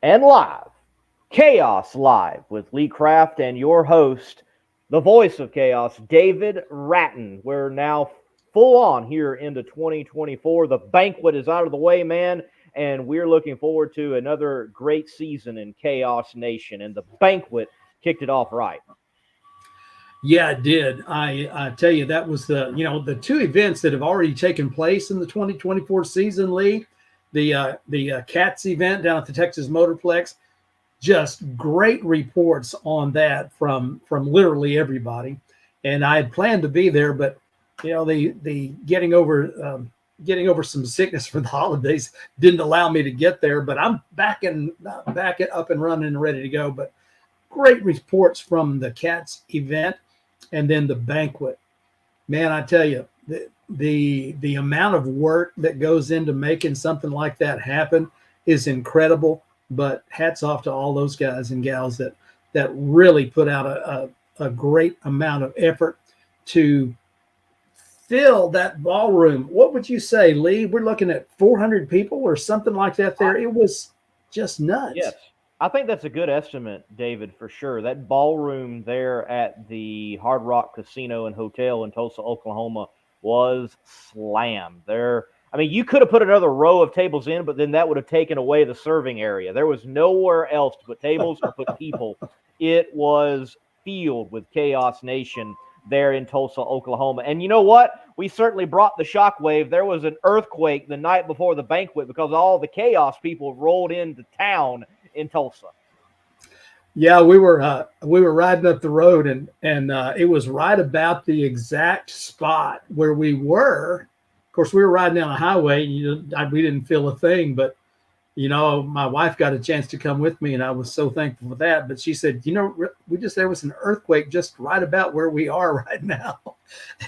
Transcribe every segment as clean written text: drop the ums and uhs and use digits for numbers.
And live, Chaos Live with Lee Craft and your host, the voice of Chaos, David Rattan. We're now full on here into 2024. The banquet is out of the way, man, and we're looking forward to another great season in Chaos Nation. And the banquet kicked it off right. Yeah, it did. I tell you, that was the two events that have already taken place in the 2024 season, Lee. The Cats event down at the Texas Motorplex. Just great reports on that from literally everybody. And I had planned to be there, but the getting over some sickness for the holidays didn't allow me to get there. But I'm back up and running and ready to go. But great reports from the Cats event and then the banquet. Man, I tell you, the amount of work that goes into making something like that happen is incredible. But hats off to all those guys and gals that really put out a great amount of effort to fill that ballroom. What would you say, Lee? We're looking at 400 people or something like that there. It was just Yes. nuts. I think that's a good estimate, David, for sure. That ballroom there at the Hard Rock Casino and Hotel in Tulsa, Oklahoma was slammed. I mean, you could have put another row of tables in, but then that would have taken away the serving area. There was nowhere else to put tables or put people. It was filled with Chaos Nation there in Tulsa, Oklahoma. And you know what? We certainly brought the shockwave. There was an earthquake the night before the banquet because all the Chaos people rolled into town in Tulsa. Yeah, we were riding up the road and it was right about the exact spot where we were. Of course, we were riding down a highway. We didn't feel a thing, but my wife got a chance to come with me, and I was so thankful for that. But she said, there was an earthquake just right about where we are right now,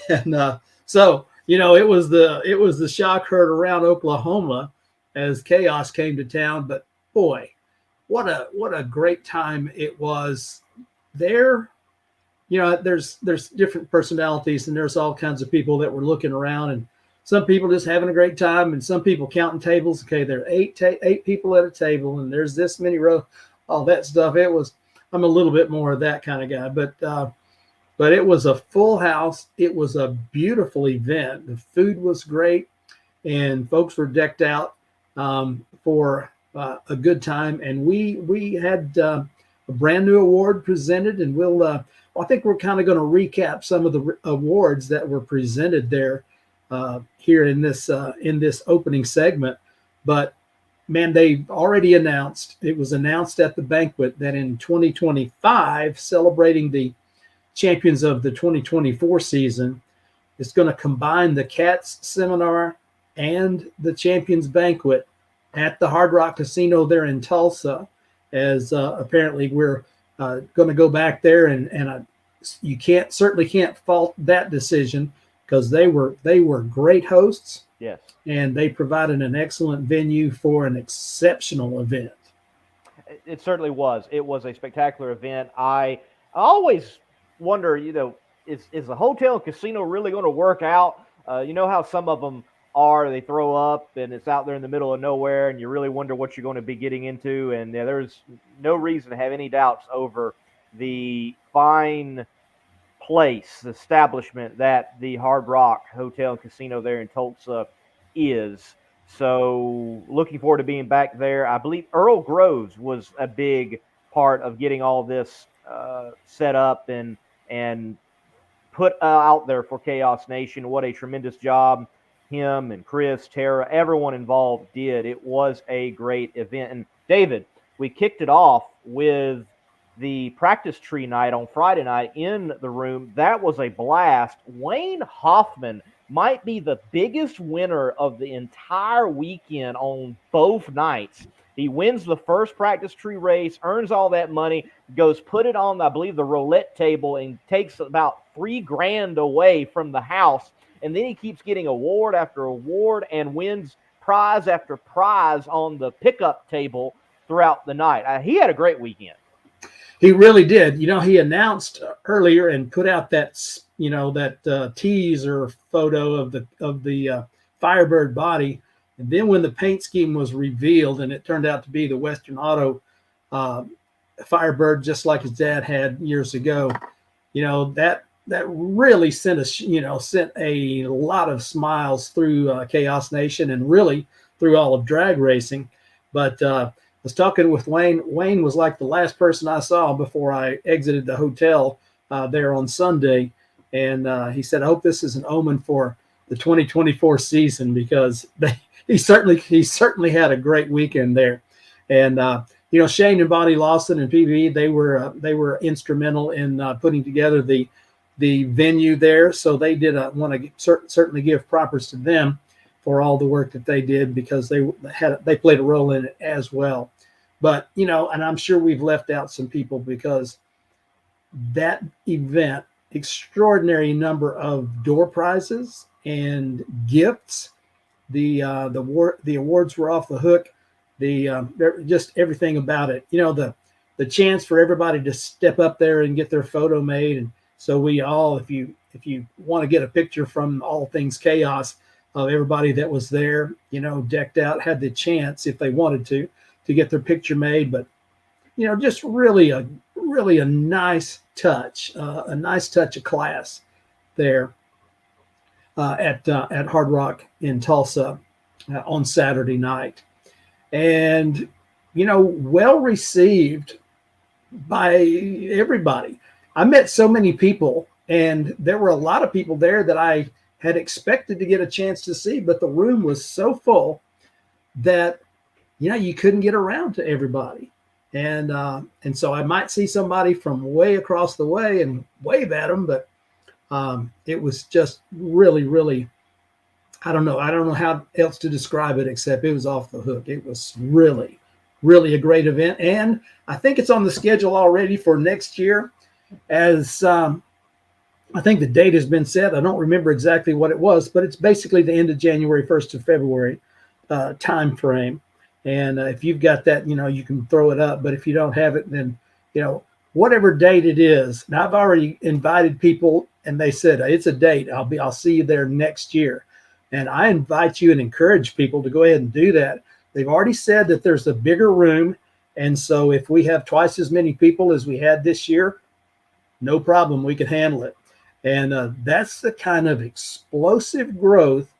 and so it was the shock heard around Oklahoma as chaos came to town. But boy, what a great time it was there. There's different personalities, and there's all kinds of people that were looking around, and some people just having a great time, and some people counting tables. Okay, there are eight people at a table, and there's this many rows, all that stuff. I'm a little bit more of that kind of guy, but it was a full house. It was a beautiful event. The food was great, and folks were decked out for a good time. And we had a brand new award presented, and I think we're kind of going to recap some of the awards that were presented there here in this opening segment. But man, they already announced, it was announced at the banquet that in 2025, celebrating the champions of the 2024 season, it's going to combine the Cats seminar and the champions banquet at the Hard Rock Casino there in Tulsa, as apparently we're going to go back there, and you certainly can't fault that decision, because they were great hosts. Yes. And they provided an excellent venue for an exceptional event. It certainly was. It was a spectacular event. I always wonder, is the hotel and casino really going to work out? You know how some of them are, they throw up and it's out there in the middle of nowhere, and you really wonder what you're going to be getting into. And there's no reason to have any doubts over the fine place, establishment that the Hard Rock Hotel and Casino there in Tulsa is. So looking forward to being back there. I believe Earl Groves was a big part of getting all this set up and put out there for Chaos Nation. What a tremendous job him and Chris, Tara, everyone involved did. It was a great event. And David, we kicked it off with the practice tree night on Friday night in the room. That was a blast. Wayne Hoffman might be the biggest winner of the entire weekend on both nights. He wins the first practice tree race, earns all that money, goes put it on, I believe, the roulette table, and takes about $3,000 away from the house. And then he keeps getting award after award and wins prize after prize on the pickup table throughout the night. He had a great weekend. He really did. He announced earlier and put out that teaser photo of the Firebird body. And then when the paint scheme was revealed and it turned out to be the Western Auto Firebird, just like his dad had years ago, that really sent a lot of smiles through Chaos Nation and really through all of drag racing. But I was talking with Wayne. Wayne was like the last person I saw before I exited the hotel there on Sunday. And he said, I hope this is an omen for the 2024 season, because he certainly had a great weekend there. And Shane and Bonnie Lawson and PB, they were instrumental in putting together the venue there. So they did want to certainly give propers to them for all the work that they did, because they played a role in it as well. But and I'm sure we've left out some people, because that event, extraordinary number of door prizes and gifts. The awards were off the hook. Just everything about it. The chance for everybody to step up there and get their photo made. And so we all, if you want to get a picture from all things Chaos of everybody that was there, decked out, had the chance, if they wanted to get their picture made. But just really a nice touch, of class there at Hard Rock in Tulsa on Saturday night. And well received by everybody. I met so many people, and there were a lot of people there that I had expected to get a chance to see, but the room was so full that you couldn't get around to everybody. And so I might see somebody from way across the way and wave at them, but it was just really, really, I don't know how else to describe it, except it was off the hook. It was really, really a great event. And I think it's on the schedule already for next year, as I think the date has been set. I don't remember exactly what it was, but it's basically the end of January, 1st of February time frame. And if you've got that, you can throw it up. But if you don't have it, then, whatever date it is. Now, I've already invited people, and they said, it's a date. I'll see you there next year. And I invite you and encourage people to go ahead and do that. They've already said that there's a bigger room. And so if we have twice as many people as we had this year, no problem, we can handle it. And that's the kind of explosive growth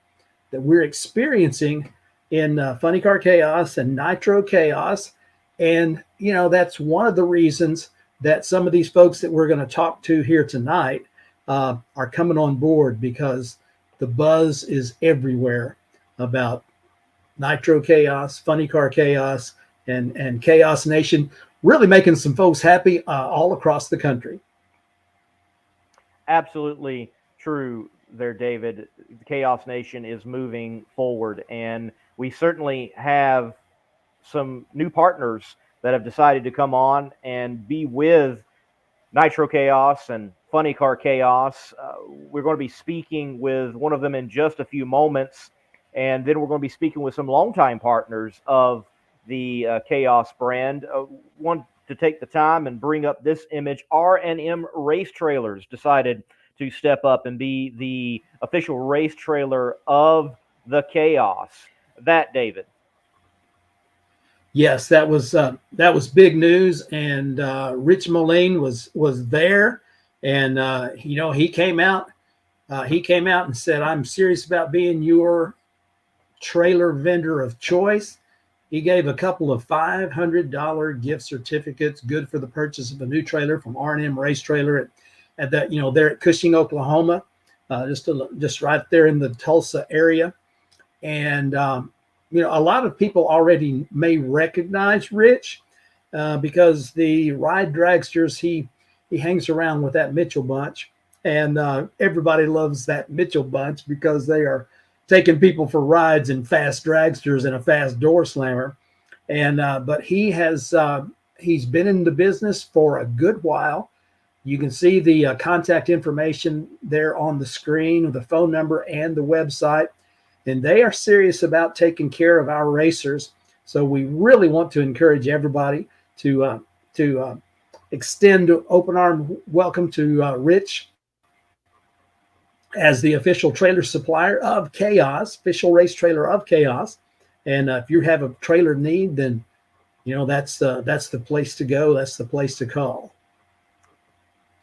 that we're experiencing in Funny Car Chaos and Nitro Chaos. And, that's one of the reasons that some of these folks that we're going to talk to here tonight are coming on board, because the buzz is everywhere about Nitro Chaos, Funny Car Chaos, and Chaos Nation, really making some folks happy all across the country. Absolutely true there, David. The Chaos Nation is moving forward, and we certainly have some new partners that have decided to come on and be with Nitro Chaos and Funny Car Chaos. We're going to be speaking with one of them in just a few moments, and then we're going to be speaking with some longtime partners of the Chaos brand. Want to take the time and bring up this image. R&M Race Trailers decided to step up and be the official race trailer of the Chaos. That, David. Yes, that was big news, and Rich Moline was there, and he came out and said, "I'm serious about being your trailer vendor of choice." He gave a couple of $500 gift certificates, good for the purchase of a new trailer from R&M Race Trailer at that there at Cushing, Oklahoma, just right there in the Tulsa area, and. A lot of people already may recognize Rich because the Ride Dragsters, he hangs around with that Mitchell bunch, and everybody loves that Mitchell bunch because they are taking people for rides in fast dragsters and a fast door slammer. And but he's been in the business for a good while. You can see the contact information there on the screen, the phone number and the website. And they are serious about taking care of our racers. So we really want to encourage everybody to extend open arm welcome to Rich as the official trailer supplier of Chaos, official race trailer of Chaos. And if you have a trailer need, then that's the place to go. That's the place to call.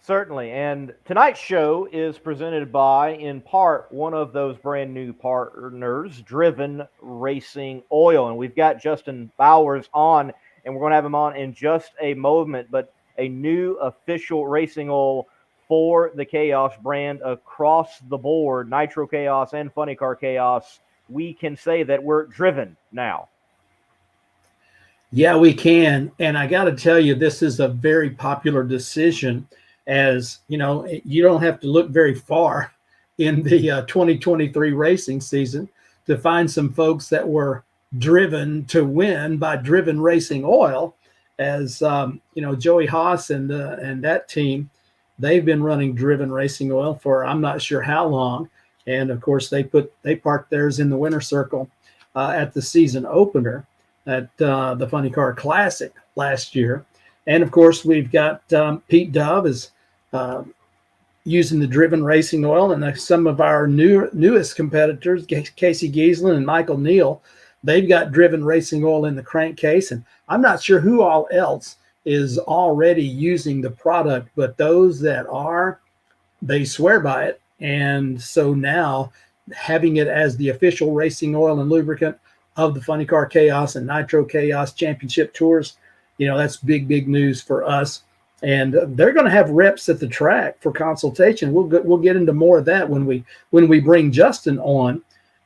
Certainly. And tonight's show is presented by, in part, one of those brand new partners, Driven Racing Oil. And we've got Justin Bowers on, and we're going to have him on in just a moment. But a new official racing oil for the Chaos brand across the board, Nitro Chaos and Funny Car Chaos. We can say that we're driven now. Yeah, we can. And I got to tell you, this is a very popular decision. As you know, you don't have to look very far in the 2023 racing season to find some folks that were driven to win by Driven Racing Oil. As Joey Haas and that team, they've been running Driven Racing Oil for I'm not sure how long. And of course, they parked theirs in the winner circle at the season opener at the Funny Car Classic last year. And of course, we've got Pete Dove is using the Driven Racing Oil, and some of our newest competitors, Casey Giesland and Michael Neal, they've got Driven Racing Oil in the crankcase. And I'm not sure who all else is already using the product, but those that are, they swear by it. And so now having it as the official racing oil and lubricant of the Funny Car Chaos and Nitro Chaos Championship Tours, that's big news for us. And they're going to have reps at the track for consultation. We'll get into more of that when we bring Justin on,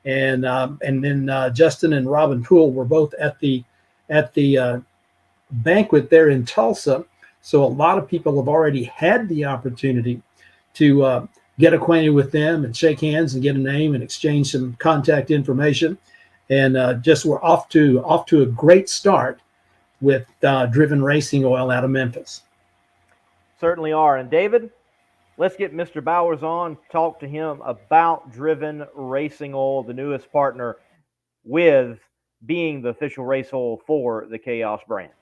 and then Justin and Robin Poole were both at the banquet there in Tulsa. So a lot of people have already had the opportunity to get acquainted with them and shake hands and get a name and exchange some contact information. And we're off to a great start with Driven Racing Oil out of Memphis. Certainly are. And David, let's get Mr. Bowers on, talk to him about Driven Racing Oil, the newest partner with being the official race oil for the Chaos brands.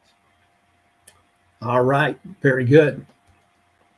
All right. Very good.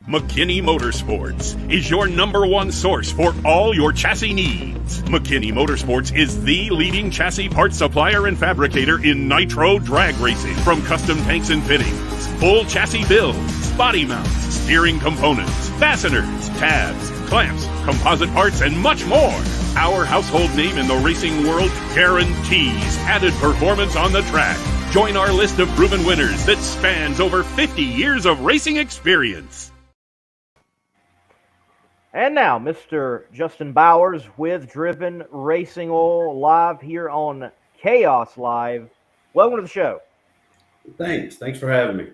McKinney Motorsports is your #1 source for all your chassis needs. McKinney Motorsports is the leading chassis parts supplier and fabricator in nitro drag racing. From custom tanks and fittings, full chassis builds, body mounts, steering components, fasteners, tabs, clamps, composite parts, and much more. Our household name in the racing world guarantees added performance on the track. Join our list of proven winners that spans over 50 years of racing experience. And now, Mr. Justin Bowers with Driven Racing Oil live here on Chaos Live. Welcome to the show. Thanks for having me.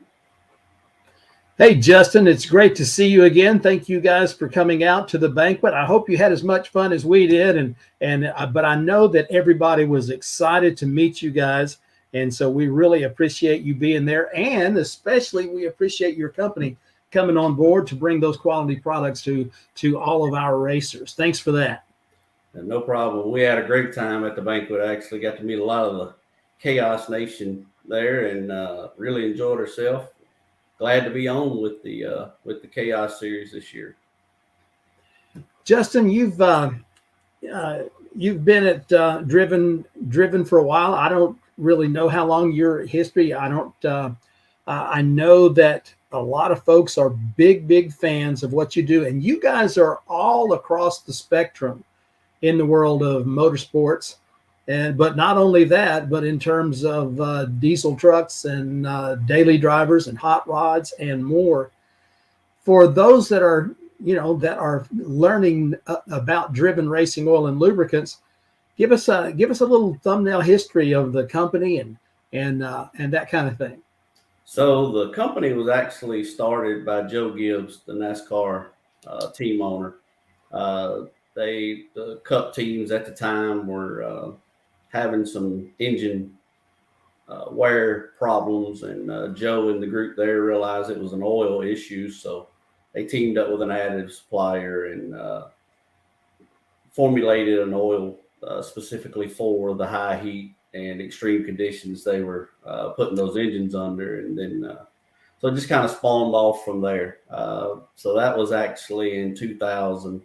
Hey, Justin, it's great to see you again. Thank you guys for coming out to the banquet. I hope you had as much fun as we did, but I know that everybody was excited to meet you guys, and so we really appreciate you being there, and especially we appreciate your company coming on board to bring those quality products to all of our racers. Thanks for that. No problem. We had a great time at the banquet. I actually got to meet a lot of the Chaos Nation there and really enjoyed ourselves. Glad to be on with the Chaos series this year. Justin, you've been at Driven for a while. I don't really know how long your history. I know that a lot of folks are big fans of what you do, and you guys are all across the spectrum in the world of motorsports. But not only that, but in terms of diesel trucks and daily drivers and hot rods and more. For those that are learning about Driven Racing Oil and lubricants, give us a little thumbnail history of the company and that kind of thing. So the company was actually started by Joe Gibbs, the NASCAR team owner. The Cup teams at the time were having some engine wear problems, and Joe and the group there realized it was an oil issue, so they teamed up with an additive supplier and formulated an oil specifically for the high heat and extreme conditions they were putting those engines under, and then so it just kind of spawned off from there. So that was actually in 2000.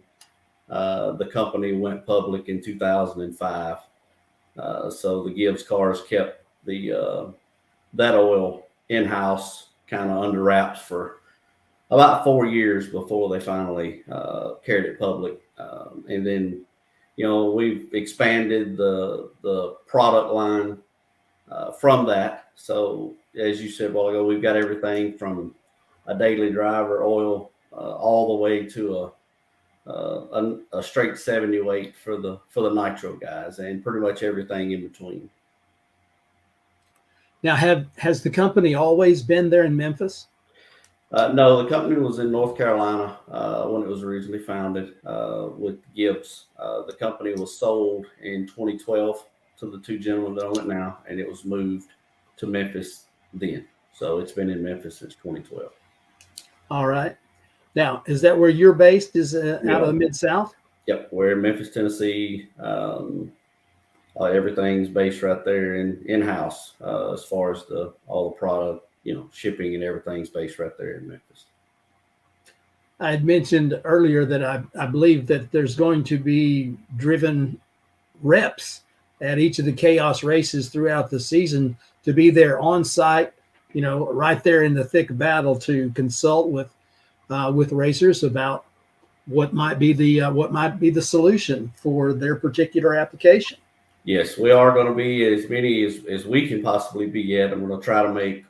The company went public in 2005. So the Gibbs cars kept the that oil in-house, kind of under wraps for about 4 years before they finally carried it public. And then, we've expanded the product line from that. So as you said a while ago, we've got everything from a daily driver oil all the way to a straight 70 weight for the nitro guys, and pretty much everything in between. Now, has the company always been there in Memphis? No, the company was in North Carolina when it was originally founded with Gibbs. The company was sold in 2012 to the two gentlemen that own it now, and it was moved to Memphis then. So it's been in Memphis since 2012. All right. Now, is that where you're based? Is out of the Mid-South? Yep, we're in Memphis, Tennessee. Everything's based right there in-house as far as all the product, shipping and everything's based right there in Memphis. I had mentioned earlier that I believe that there's going to be driven reps at each of the CHAOS races throughout the season to be there on site, right there in the thick of battle to consult with racers about what might be the solution for their particular application. Yes, we are going to be as many as we can possibly be at. I'm going to try to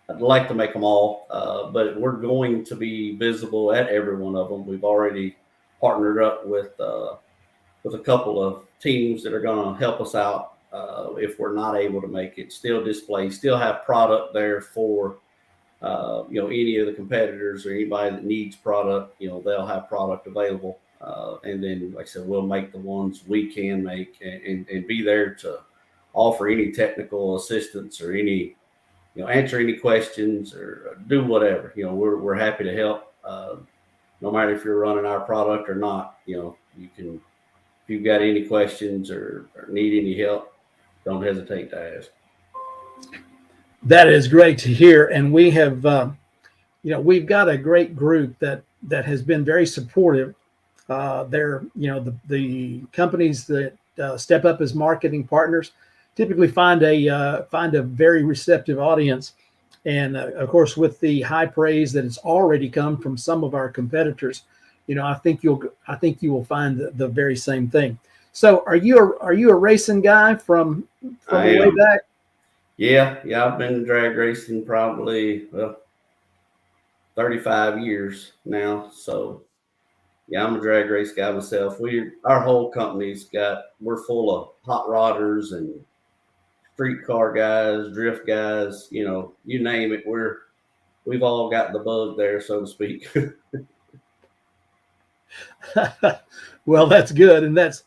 I'd like to make them all, but we're going to be visible at every one of them. We've already partnered up with a couple of teams that are going to help us out if we're not able to make it. Still display, still have product there for any of the competitors or anybody that needs product. They'll have product available. And then, like I said, we'll make the ones we can make and be there to offer any technical assistance or any, answer any questions or do whatever. We're happy to help. No matter if you're running our product or not, you can, if you've got any questions or need any help, don't hesitate to ask. That is great to hear. And we have, we've got a great group that has been very supportive. They're, the companies that step up as marketing partners typically find a very receptive audience. And of course, with the high praise that has already come from some of our competitors, I think you will find the very same thing. So are you a racing guy from the way back? Yeah. I've been drag racing probably 35 years now. So yeah, I'm a drag race guy myself. Our whole company's we're full of hot rodders and street car guys, drift guys, you name it. We've all got the bug there, so to speak. Well, that's good. And that's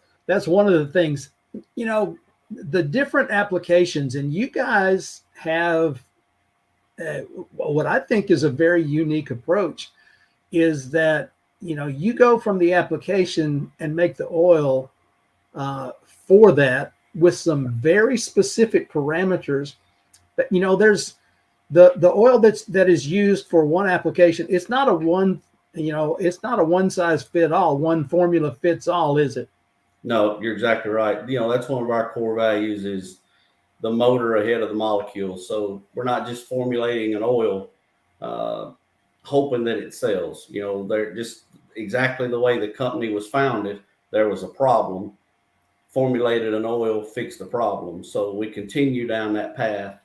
one of the things, the different applications, and you guys have what I think is a very unique approach is that, you go from the application and make the oil for that with some very specific parameters. But, there's the oil that is used for one application. It's not a one size fit all, one formula fits all, is it? No, you're exactly right. That's one of our core values is the motor ahead of the molecule. So we're not just formulating an oil, hoping that it sells. They're just exactly the way the company was founded. There was a problem, formulated an oil, fixed the problem. So we continue down that path.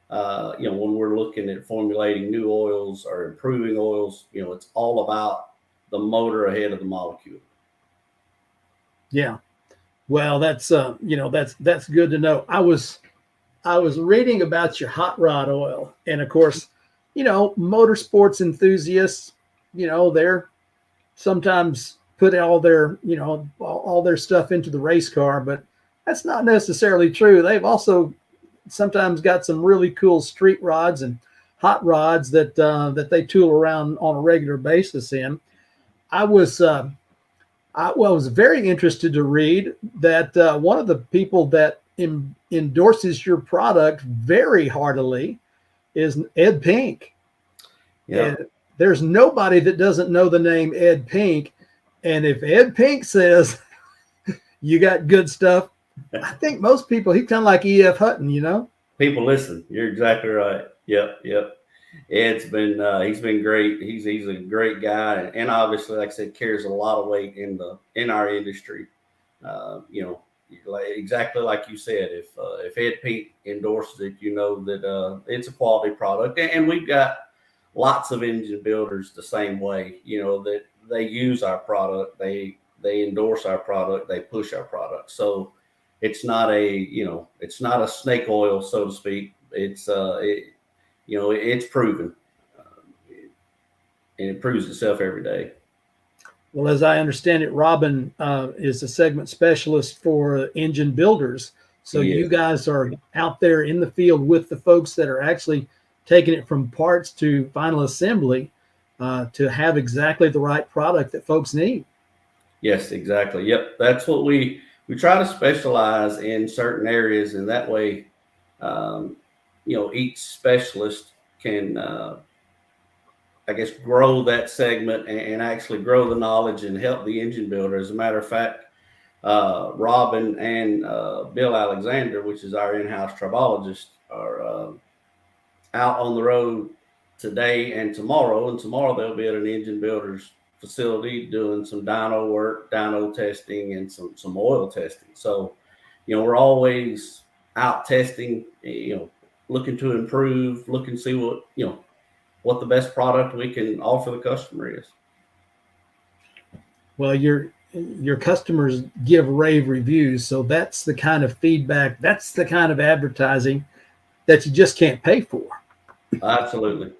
When we're looking at formulating new oils or improving oils, it's all about the motor ahead of the molecule. Yeah. Well, that's that's good to know. I was reading about your hot rod oil, and of course, motorsports enthusiasts, they're sometimes put all their stuff into the race car, but that's not necessarily true. They've also sometimes got some really cool street rods and hot rods that they tool around on a regular basis in. I was very interested to read that one of the people that endorses your product very heartily is Ed Pink. Yeah. And there's nobody that doesn't know the name Ed Pink. And if Ed Pink says you got good stuff, I think most people, he's kind of like E.F. Hutton, you know? People listen. You're exactly right. Yep. It's been he's been great. He's a great guy, and obviously, like I said, carries a lot of weight in our industry. You know, exactly like you said, if Ed Pete endorses it, you know that it's a quality product, and we've got lots of engine builders the same way. You know that they use our product, they endorse our product, they push our product. So it's not it's not a snake oil, so to speak. It's proven, and it proves itself every day. Well, as I understand it, Robin is a segment specialist for engine builders. So you guys are out there in the field with the folks that are actually taking it from parts to final assembly to have exactly the right product that folks need. Yes, exactly. Yep, that's what we try to specialize in certain areas, and that way, each specialist can, I guess, grow that segment and actually grow the knowledge and help the engine builder. As a matter of fact, Robin and Bill Alexander, which is our in-house tribologist, are out on the road today and tomorrow. And tomorrow they'll be at an engine builder's facility doing some dyno work, dyno testing, and some oil testing. So, we're always out testing, looking to improve, looking to see what the best product we can offer the customer is. Well, your customers give rave reviews, so that's the kind of feedback, that's the kind of advertising that you just can't pay for. Absolutely.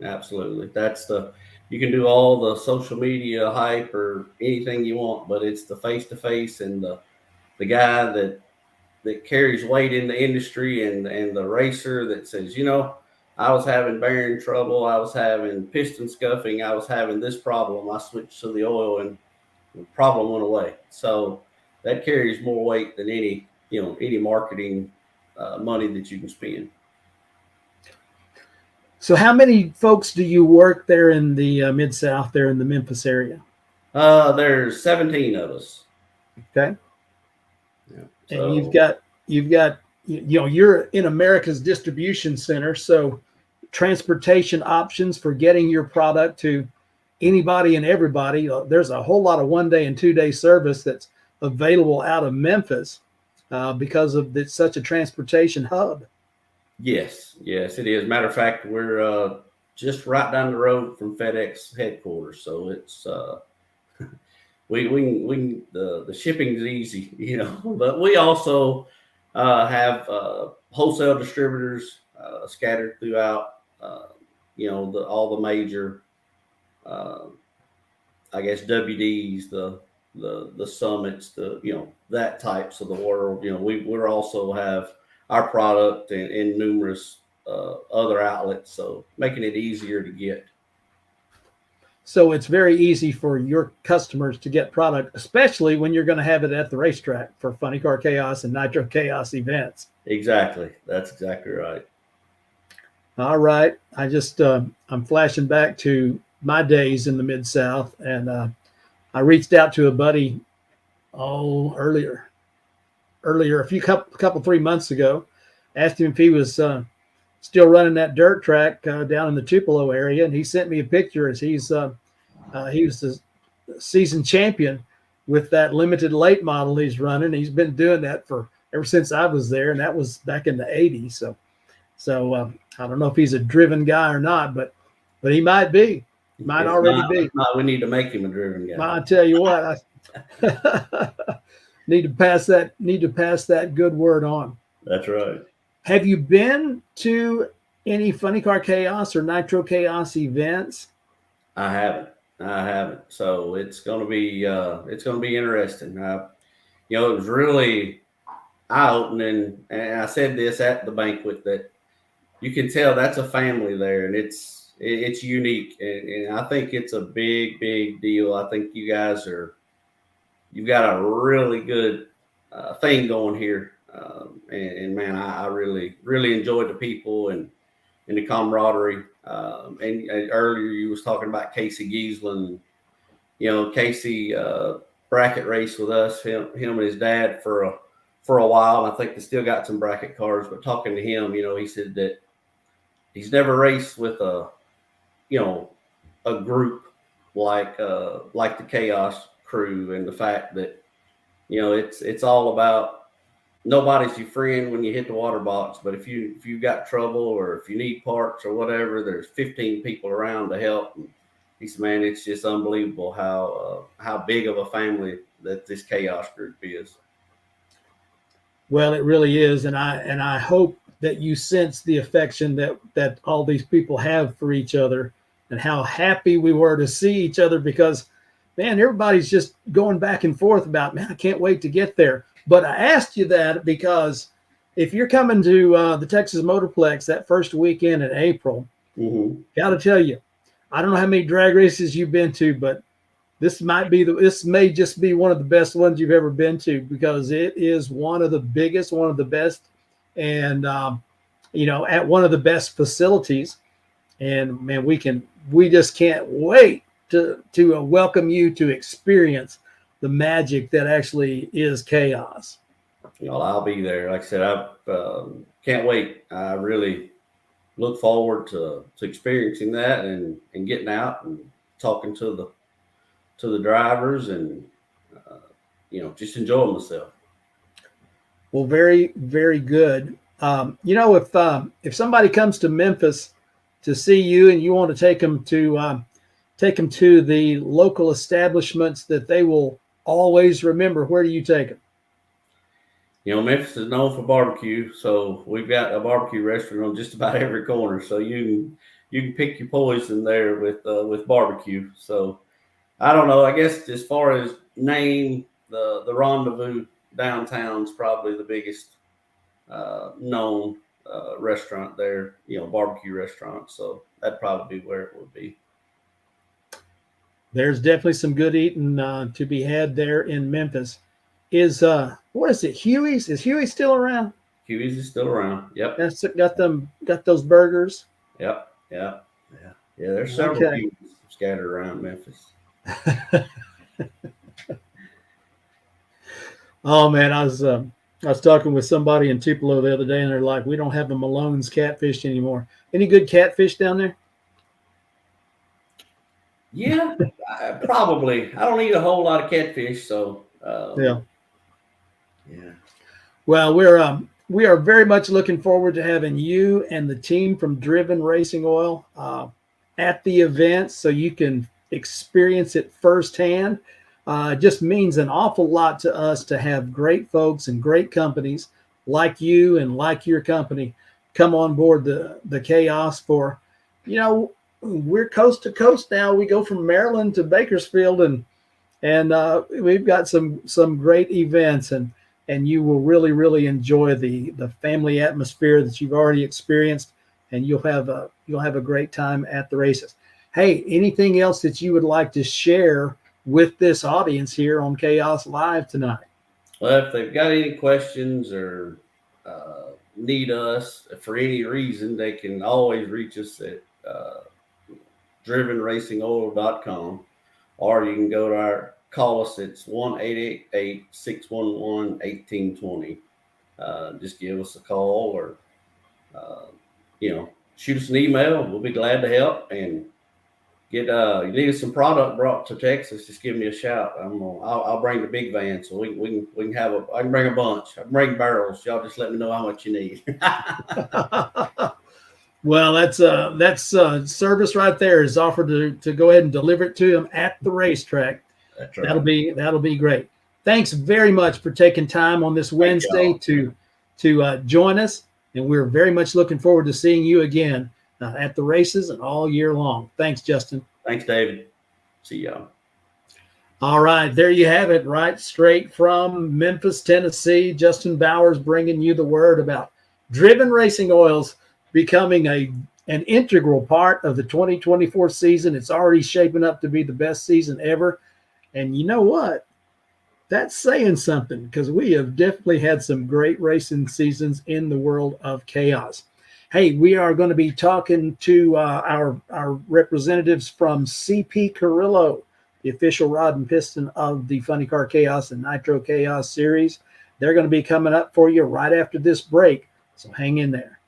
You can do all the social media hype or anything you want, but it's the face-to-face and the guy that carries weight in the industry and the racer that says, I was having bearing trouble, I was having piston scuffing, I was having this problem, I switched to the oil and the problem went away. So that carries more weight than any marketing money that you can spend. So how many folks do you work there in the Mid-South, there in the Memphis area? There's 17 of us. Okay. Yeah, so. And you've got you're in America's distribution center, so transportation options for getting your product to anybody and everybody. There's a whole lot of 1-day and 2-day service that's available out of Memphis because of it's such a transportation hub. Yes, it is. Matter of fact, we're just right down the road from FedEx headquarters, so it's the shipping's easy, But we also have wholesale distributors scattered throughout, all the major, I guess, WDs, the summits, that types of the world. We're also have our product in numerous other outlets, so making it easier to get. So it's very easy for your customers to get product, especially when you're going to have it at the racetrack for Funny Car Chaos and Nitro Chaos events. Exactly. That's exactly right. All right. I just, I'm flashing back to my days in the Mid-South, and I reached out to a buddy earlier, a couple 3 months ago, asked him if he was still running that dirt track down in the Tupelo area, and he sent me a picture as he was the season champion with that limited late model he's running. He's been doing that for ever since I was there, and that was back in the 80s. So I don't know if he's a driven guy or not, but he might be. He might already be. We need to make him a driven guy. I tell you what, I need to pass that good word on. That's right. Have you been to any Funny Car Chaos or Nitro Chaos events? I haven't. So it's going to be interesting. It was really eye-opening, and I said this at the banquet that you can tell that's a family there, and it's unique, and I think it's a big deal. I think you've got a really good thing going here. And man, I really enjoyed the people and the camaraderie. And earlier you was talking about Casey Giesland. Casey bracket raced with us, him and his dad for for a while. I think they still got some bracket cars, but talking to him, he said that he's never raced with a group like the CHAOS crew, and the fact that it's all about nobody's your friend when you hit the water box, but if you've got trouble or if you need parts or whatever, there's 15 people around to help. And he said, man, it's just unbelievable how big of a family that this CHAOS group is. Well, it really is, and I hope that you sense the affection that all these people have for each other, and how happy we were to see each other, because, man, everybody's just going back and forth about, man, I can't wait to get there. But I asked you that because if you're coming to the Texas Motorplex that first weekend in April, got to tell you, I don't know how many drag races you've been to, but this may just be one of the best ones you've ever been to, because it is one of the biggest, one of the best, and at one of the best facilities. And man, we just can't wait to welcome you to experience the magic that actually is CHAOS. I'll be there. Like I said, I can't wait. I really look forward to experiencing that and getting out and talking to the drivers and just enjoying myself. Well, very, very good. If somebody comes to Memphis to see you and you want to take them to the local establishments that they will always remember, where do you take them? Memphis is known for barbecue, so we've got a barbecue restaurant on just about every corner. So you can pick your poison there with barbecue. So I don't know. I guess as far as name, the Rendezvous downtown is probably the biggest known restaurant there. Barbecue restaurant. So that'd probably be where it would be. There's definitely some good eating to be had there in Memphis. What is it? Huey's? Is Huey still around? Huey's is still around. Yep. That's got those burgers. Yep. Yeah. There's several Huey's scattered around Memphis. Oh man, I was talking with somebody in Tupelo the other day, and they're like, "We don't have a Malone's catfish anymore." Any good catfish down there? Yeah, probably. I don't eat a whole lot of catfish, so yeah. Well, we are very much looking forward to having you and the team from Driven Racing Oil at the event, so you can experience it firsthand. It just means an awful lot to us to have great folks and great companies like you and like your company come on board the CHAOS for, we're coast to coast now. We go from Maryland to Bakersfield, and we've got some great events, and you will really, really enjoy the family atmosphere that you've already experienced, and you'll have a great time at the races. Hey, anything else that you would like to share with this audience here on CHAOS Live tonight? Well, if they've got any questions or need us for any reason, they can always reach us at drivenracingoil.com, or you can call us. It's 1-888-611-1820. Just give us a call, or shoot us an email. We'll be glad to help. And you need some product brought to Texas, just give me a shout. I'll bring the big van, so we can have I can bring a bunch. I can bring barrels. Y'all just let me know how much you need. Well, that's service right there is offered to go ahead and deliver it to them at the racetrack. That's right. That'll be great. Thanks very much for taking time on this Wednesday to join us, and we're very much looking forward to seeing you again at the races and all year long. Thanks, Justin. Thanks, David. See y'all. All right, there you have it, right straight from Memphis, Tennessee. Justin Bowers bringing you the word about Driven Racing Oils becoming an integral part of the 2024 season. It's already shaping up to be the best season ever. And you know what? That's saying something, because we have definitely had some great racing seasons in the world of CHAOS. Hey, we are going to be talking to our representatives from CP Carrillo, the official rod and piston of the Funny Car CHAOS and Nitro CHAOS series. They're going to be coming up for you right after this break, so hang in there.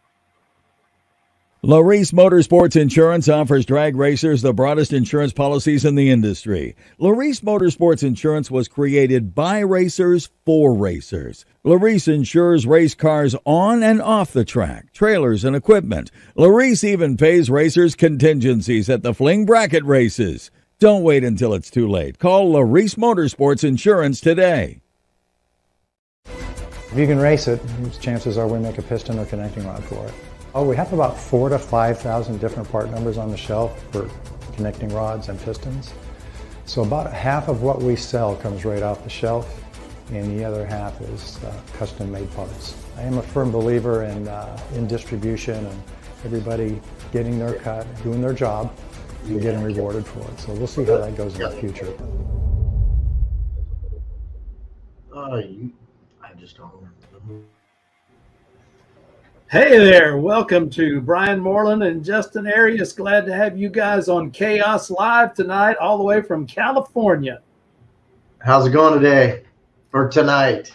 Larice Motorsports Insurance offers drag racers the broadest insurance policies in the industry. Larice Motorsports Insurance was created by racers for racers. Larice insures race cars on and off the track, trailers and equipment. Larice even pays racers contingencies at the fling bracket races. Don't wait until it's too late. Call Larice Motorsports Insurance today. If you can race it, chances are we make a piston or connecting rod for it. We have about 4,000 to 5,000 different part numbers on the shelf for connecting rods and pistons. So about half of what we sell comes right off the shelf, and the other half is custom-made parts. I am a firm believer in distribution and everybody getting their cut, doing their job, and getting rewarded for it. So we'll see how that goes in the future. I just don't remember. Hey there, welcome to Brian Moreland and Justin Arias. Glad to have you guys on CHAOS Live tonight, all the way from California. How's it going today or tonight?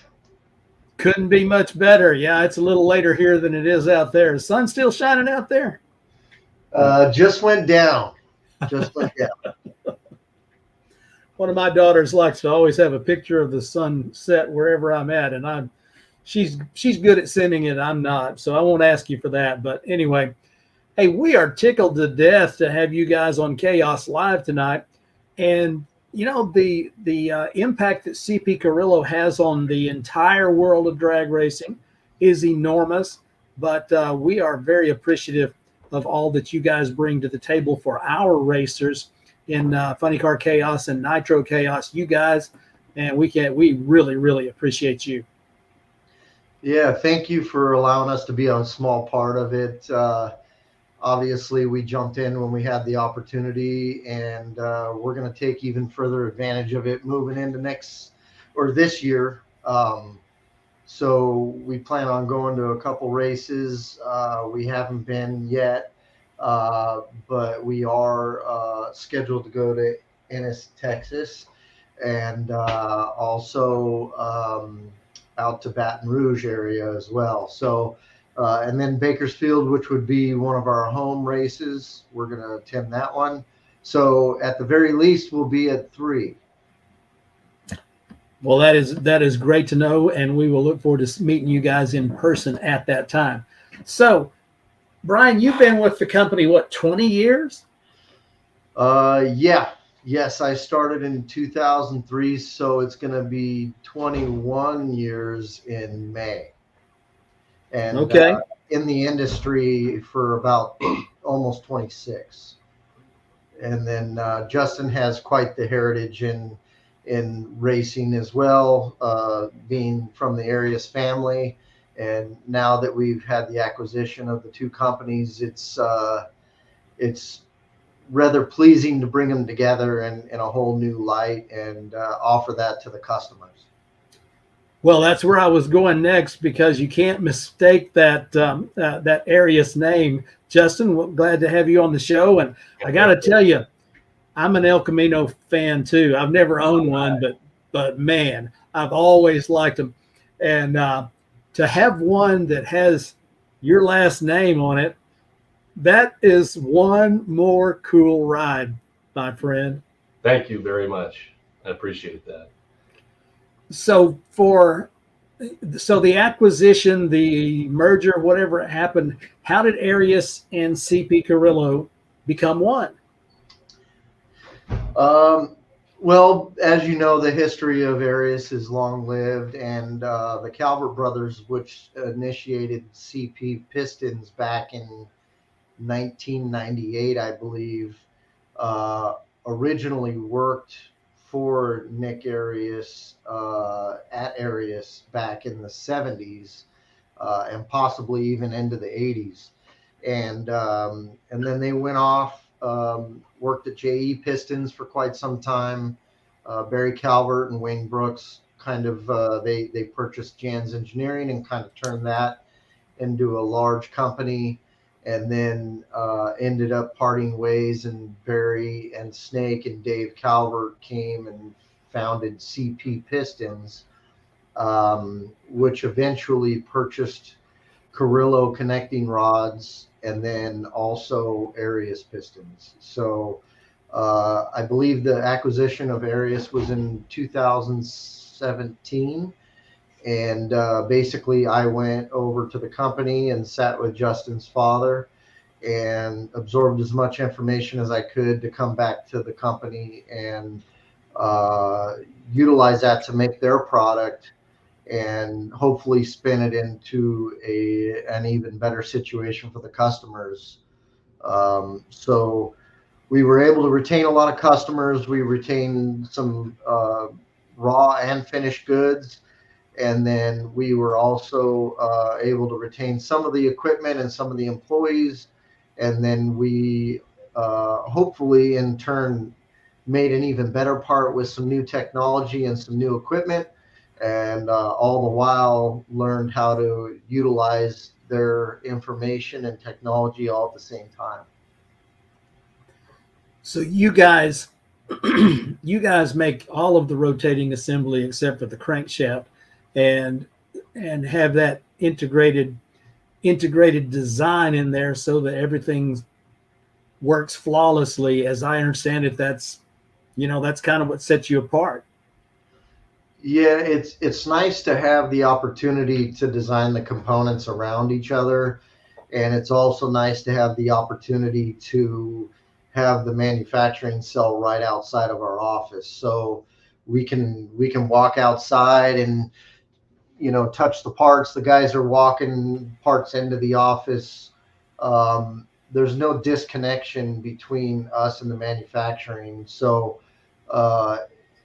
Couldn't be much better. Yeah, it's a little later here than it is out there. The sun's still shining out there? Just went down. Just went down. One of my daughters likes to always have a picture of the sunset wherever I'm at, and she's good at sending it. I'm not, so I won't ask you for that. But anyway, hey, we are tickled to death to have you guys on CHAOS Live tonight. And you know, the impact that CP Carrillo has on the entire world of drag racing is enormous. But we are very appreciative of all that you guys bring to the table for our racers in Funny Car Chaos and Nitro Chaos. You guys, and we really, really appreciate you. Yeah, thank you for allowing us to be a small part of it. Obviously, we jumped in when we had the opportunity, and we're going to take even further advantage of it moving into this year. So we plan on going to a couple races. We haven't been yet, but we are scheduled to go to Ennis, Texas, and also out to Baton Rouge area as well. So, and then Bakersfield, which would be one of our home races. We're going to attend that one. So at the very least, we'll be at 3. Well, that is great to know, and we will look forward to meeting you guys in person at that time. So, Brian, you've been with the company, what, 20 years? Yeah. Yes, I started in 2003, so it's going to be 21 years in May. And okay. In the industry for about almost 26. And then Justin has quite the heritage in racing as well, being from the Arias family. And now that we've had the acquisition of the two companies, it's rather pleasing to bring them together in a whole new light and offer that to the customers. Well, that's where I was going next, because you can't mistake that that Arias name. Justin, well, glad to have you on the show. And I got to tell you, I'm an El Camino fan too. I've never owned one, but man, I've always liked them. And to have one that has your last name on it, that is one more cool ride, my friend. Thank you very much. I appreciate that. So the acquisition, the merger, whatever happened, how did Arias and CP Carrillo become one? Well, as you know, the history of Arias is long-lived, and the Calvert brothers, which initiated CP Pistons back in 1998, I believe, originally worked for Nick Arias at Arias back in the 70s and possibly even into the 80s. And then they went off, worked at JE Pistons for quite some time. Barry Calvert and Wayne Brooks kind of, they purchased Jan's Engineering and kind of turned that into a large company. And then ended up parting ways, and Barry and Snake and Dave Calvert came and founded CP Pistons. which eventually purchased Carrillo connecting rods and then also Arius pistons. So I believe the acquisition of Arius was in 2017. And basically, I went over to the company and sat with Justin's father and absorbed as much information as I could to come back to the company and utilize that to make their product and hopefully spin it into an even better situation for the customers. So we were able to retain a lot of customers. We retained some raw and finished goods. And then we were also able to retain some of the equipment and some of the employees. And then we hopefully in turn made an even better part with some new technology and some new equipment. And all the while learned how to utilize their information and technology all at the same time. So you guys make all of the rotating assembly except for the crankshaft, and have that integrated design in there so that everything works flawlessly. As I understand it, that's kind of what sets you apart. Yeah, it's nice to have the opportunity to design the components around each other, and it's also nice to have the opportunity to have the manufacturing cell right outside of our office, so we can walk outside and touch the parts. The guys are walking parts into the office. There's no disconnection between us and the manufacturing, so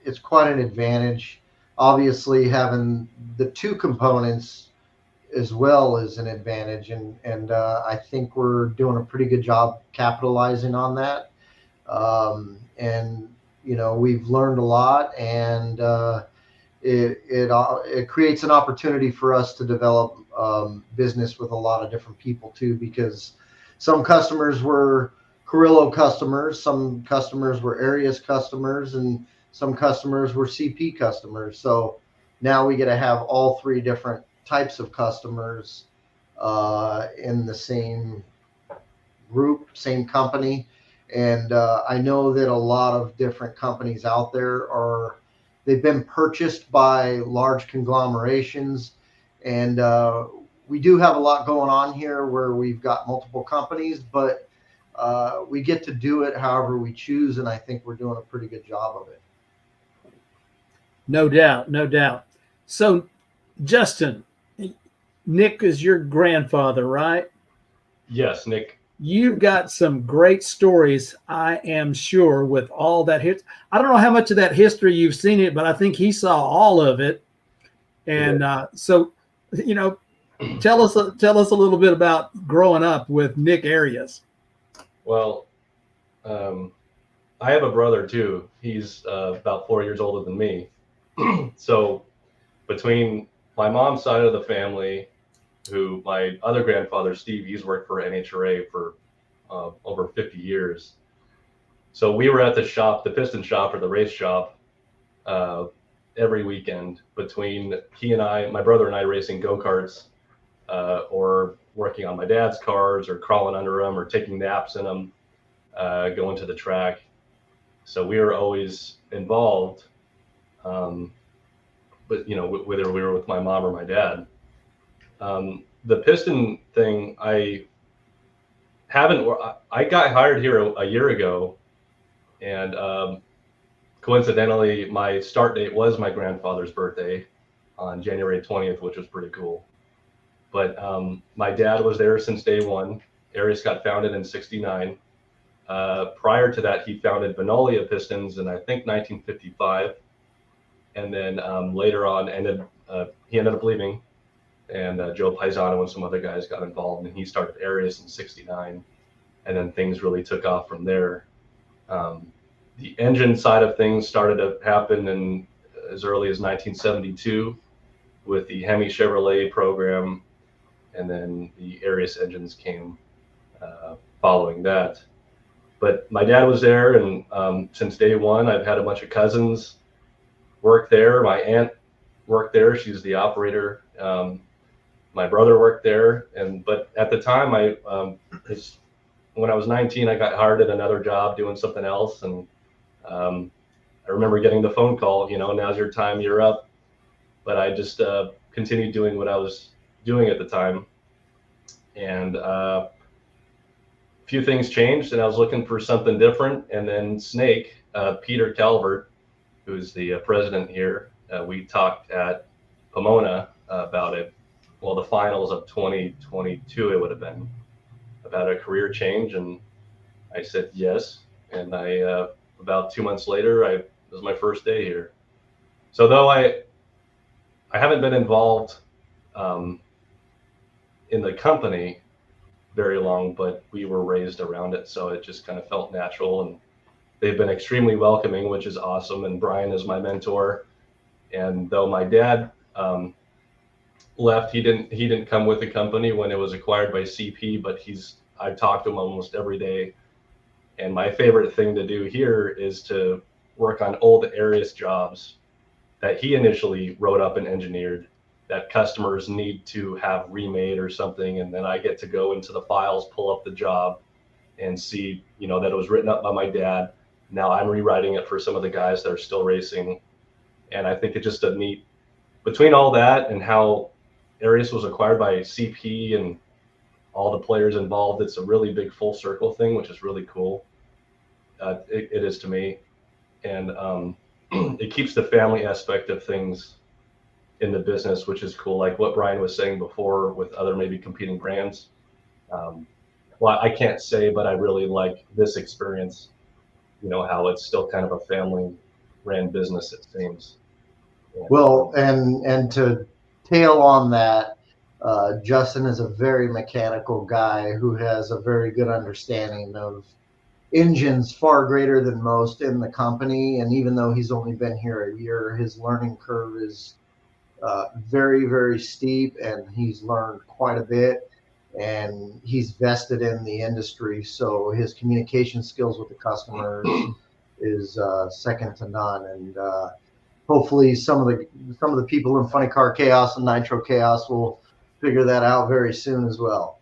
it's quite an advantage. Obviously, having the two components as well is an advantage, and I think we're doing a pretty good job capitalizing on that. And we've learned a lot, and it creates an opportunity for us to develop business with a lot of different people too, because some customers were Carrillo customers, some customers were Arius customers, and some customers were CP customers. So now we get to have all three different types of customers in the same group, same company. And I know that a lot of different companies out there they've been purchased by large conglomerations. And we do have a lot going on here where we've got multiple companies, but we get to do it however we choose. And I think we're doing a pretty good job of it. No doubt, no doubt. So, Justin, Nick is your grandfather, right? Yes, Nick. You've got some great stories, I am sure, with all that. I don't know how much of that history you've seen it, but I think he saw all of it. And so, tell us a little bit about growing up with Nick Arias. Well, I have a brother too. He's about 4 years older than me. So between my mom's side of the family, who my other grandfather, Steve, he's worked for NHRA for over 50 years. So we were at the shop, the piston shop or the race shop, every weekend between he and I, my brother and I, racing go-karts or working on my dad's cars or crawling under them or taking naps in them, going to the track. So we were always involved. But whether we were with my mom or my dad. The piston thing, I got hired here a year ago, and coincidentally, my start date was my grandfather's birthday on January 20th, which was pretty cool. But my dad was there since day one. Arias got founded in '69. Prior to that, he founded Venolia Pistons in, I think, 1955. And then later on, he ended up leaving. And Joe Paisano and some other guys got involved, and he started Arias in '69, and then things really took off from there. The engine side of things started to happen in as early as 1972 with the Hemi Chevrolet program, and then the Arias engines came following that. But my dad was there, and since day one, I've had a bunch of cousins work there. My aunt worked there. She's the operator. My brother worked there, but at the time, when I was 19, I got hired at another job doing something else, and I remember getting the phone call, now's your time, you're up. But I just continued doing what I was doing at the time, and a few things changed, and I was looking for something different. And then Snake, Peter Calvert, who's the president here, we talked at Pomona about it. Well, the finals of 2022, it would have been, about a career change, and I said yes. And about 2 months later, it was my first day here. So though I haven't been involved in the company very long, but we were raised around it, so it just kind of felt natural. And they've been extremely welcoming, which is awesome. And Brian is my mentor. And though my dad left, he didn't come with the company when it was acquired by CP, but I talk to him almost every day. And my favorite thing to do here is to work on old Arius jobs that he initially wrote up and engineered that customers need to have remade or something. And then I get to go into the files, pull up the job, and see, that it was written up by my dad. Now I'm rewriting it for some of the guys that are still racing. And I think it's just a neat, between all that and how Arius was acquired by CP and all the players involved, it's a really big full circle thing, which is really cool. It is to me. And it keeps the family aspect of things in the business, which is cool. Like what Brian was saying before with other maybe competing brands. Well, I can't say, but I really like this experience, how it's still kind of a family ran business, it seems. Well, and to tail on that, Justin is a very mechanical guy who has a very good understanding of engines, far greater than most in the company. And even though he's only been here a year, his learning curve is very, very steep, and he's learned quite a bit, and he's vested in the industry. So his communication skills with the customers is second to none. And hopefully some of the people in Funny Car Chaos and Nitro Chaos will figure that out very soon as well.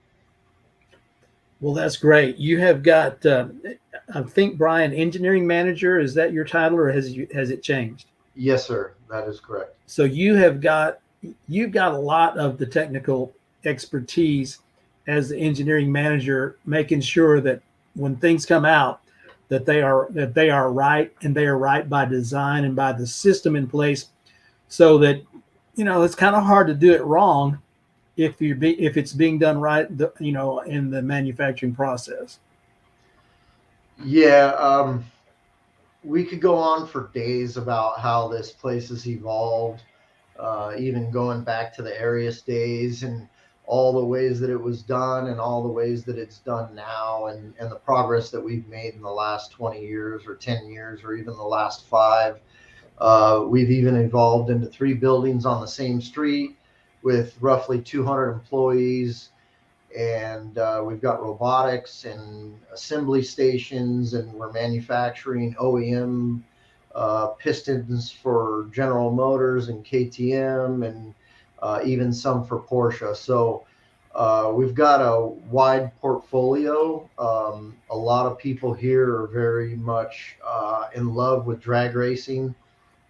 Well, that's great. You have got, I think, Brian, engineering manager. Is that your title, or has it changed? Yes, sir. That is correct. So you've got a lot of the technical expertise as the engineering manager, making sure that when things come out, that they are right, and they are right by design and by the system in place, so that it's kind of hard to do it wrong if it's being done right, in the manufacturing process. Yeah, we could go on for days about how this place has evolved, even going back to the Arius days and all the ways that it was done and all the ways that it's done now, and the progress that we've made in the last 20 years or 10 years or even the last 5. We've even evolved into 3 buildings on the same street with roughly 200 employees. And we've got robotics and assembly stations, and we're manufacturing OEM pistons for General Motors and KTM, and even some for Porsche. So we've got a wide portfolio. A lot of people here are very much in love with drag racing.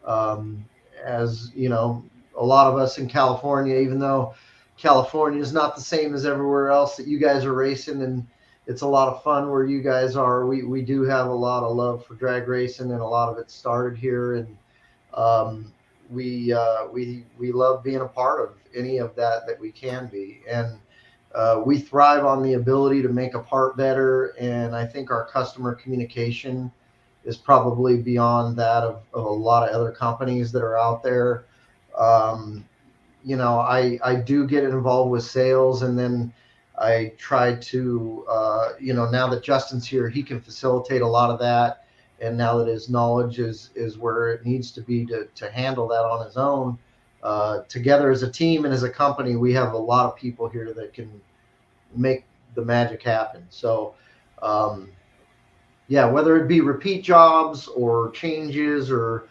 As you know, a lot of us in California, even though California is not the same as everywhere else that you guys are racing, and it's a lot of fun where you guys are. We do have a lot of love for drag racing, and a lot of it started here, and we love being a part of any of that we can be, and we thrive on the ability to make a part better. And I think our customer communication is probably beyond that of a lot of other companies that are out there. I do get involved with sales, and then I try to, now that Justin's here, he can facilitate a lot of that. And now that his knowledge is where it needs to be to handle that on his own, together as a team and as a company, we have a lot of people here that can make the magic happen. So, whether it be repeat jobs or changes or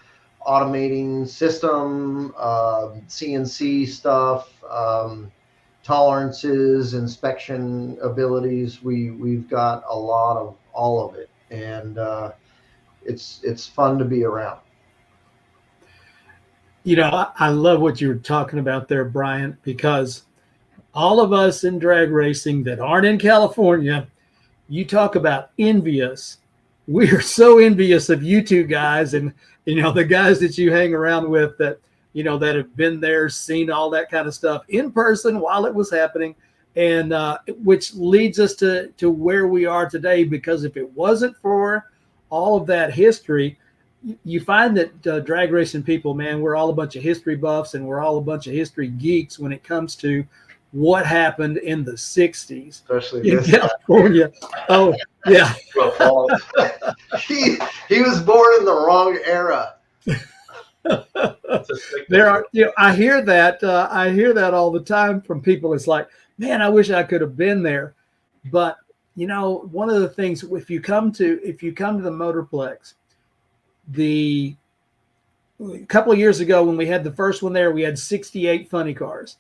automating system, CNC stuff, tolerances, inspection abilities. We've got a lot of all of it, and it's fun to be around. You know, I love what you're talking about there, Brian, because all of us in drag racing that aren't in California, you talk about envious. We are so envious of you two guys, and the guys that you hang around with that that have been there, seen all that kind of stuff in person while it was happening, and which leads us to where we are today. Because if it wasn't for all of that history, you find that drag racing people, man, we're all a bunch of history buffs, and we're all a bunch of history geeks when it comes to what happened in the 60s, especially in California. Oh, yeah. he was born in the wrong era. There are, I hear that all the time from people. It's like, man, I wish I could have been there. But one of the things, if you come to the Motorplex, a couple of years ago when we had the first one there, we had 68 funny cars.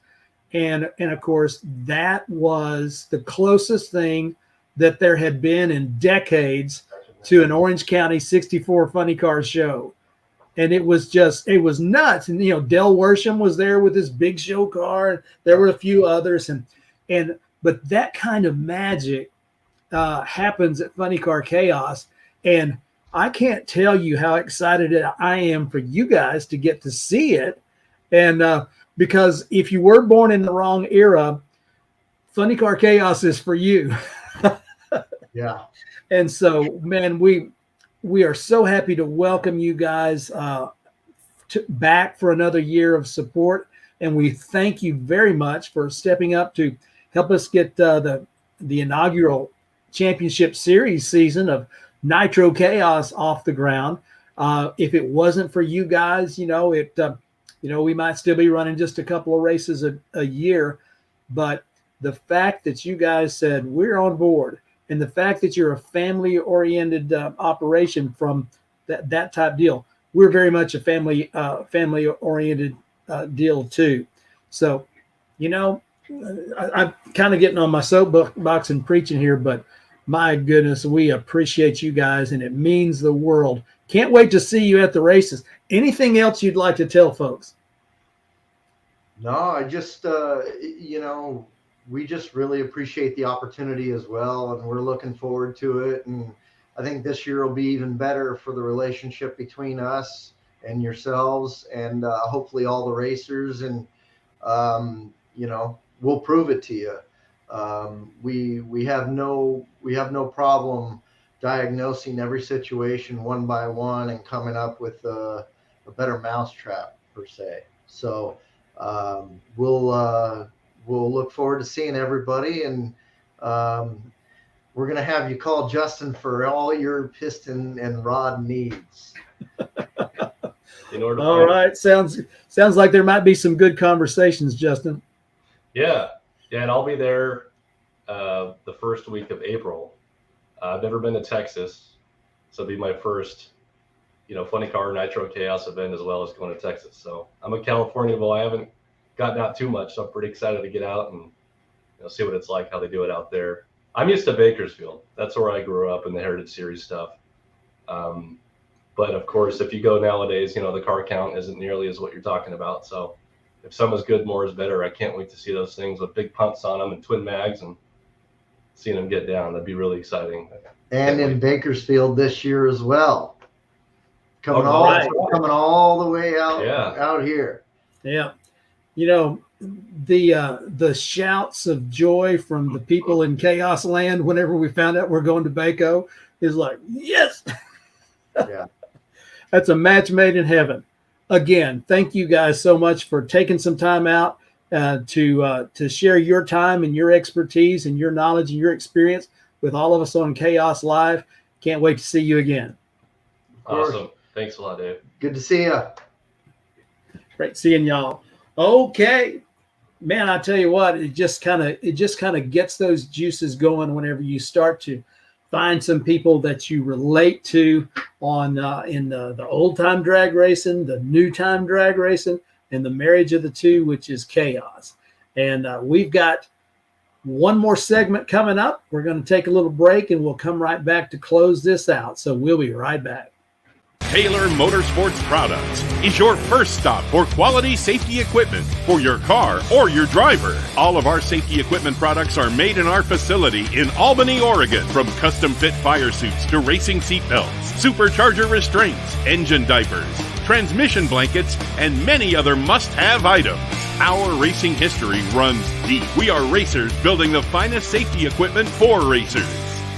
And of course, that was the closest thing that there had been in decades to an Orange County 64 funny car show. And it was nuts. And, Del Worsham was there with his big show car. And there were a few others. But that kind of magic happens at Funny Car Chaos. And I can't tell you how excited I am for you guys to get to see it. And, because if you were born in the wrong era, Funny Car Chaos is for you. Yeah. And so, man, we are so happy to welcome you guys back for another year of support. And we thank you very much for stepping up to help us get the inaugural championship series season of Nitro Chaos off the ground. If it wasn't for you guys, we might still be running just a couple of races a year. But the fact that you guys said we're on board, and the fact that you're a family-oriented operation from that type deal, we're very much a family-oriented deal too. So, I'm kind of getting on my soapbox and preaching here, but my goodness, we appreciate you guys, and it means the world. Can't wait to see you at the races. Anything else you'd like to tell folks? No, I just, we just really appreciate the opportunity as well, and we're looking forward to it. And I think this year will be even better for the relationship between us and yourselves, and hopefully all the racers. And we'll prove it to you. We have no problem diagnosing every situation one by one and coming up with a better mousetrap per se. So we'll look forward to seeing everybody, and we're going to have you call Justin for all your piston and rod needs. All right. Sounds like there might be some good conversations, Justin. Yeah. And I'll be there the first week of April. I've never been to Texas, so it'll be my first, Funny Car Nitro Chaos event, as well as going to Texas. So I'm a California boy. I haven't gotten out too much, so I'm pretty excited to get out and see what it's like, how they do it out there. I'm used to Bakersfield. That's where I grew up in the Heritage Series stuff. But of course, if you go nowadays, the car count isn't nearly as what you're talking about. So if some is good, more is better. I can't wait to see those things with big pumps on them and twin mags and seeing them get down. That'd be really exciting. And in Bakersfield this year as well. Coming all the way out here. Yeah. The shouts of joy from the people in Chaos Land whenever we found out we're going to Baco is like, yes. Yeah. That's a match made in heaven. Again, thank you guys so much for taking some time out to share your time and your expertise and your knowledge and your experience with all of us on Chaos Live. Can't wait to see you again. Awesome. Thanks a lot, Dave. Good to see you. Great seeing y'all. Okay. Man, I tell you what, it just kind of gets those juices going whenever you start to find some people that you relate to on in the old time drag racing, the new time drag racing, and the marriage of the two, which is CHAOS. And we've got one more segment coming up. We're going to take a little break, and we'll come right back to close this out. So we'll be right back. Taylor Motorsports Products is your first stop for quality safety equipment for your car or your driver. All of our safety equipment products are made in our facility in Albany, Oregon. From custom fit fire suits to racing seat belts, supercharger restraints, engine diapers, transmission blankets, and many other must-have items. Our racing history runs deep. We are racers building the finest safety equipment for racers.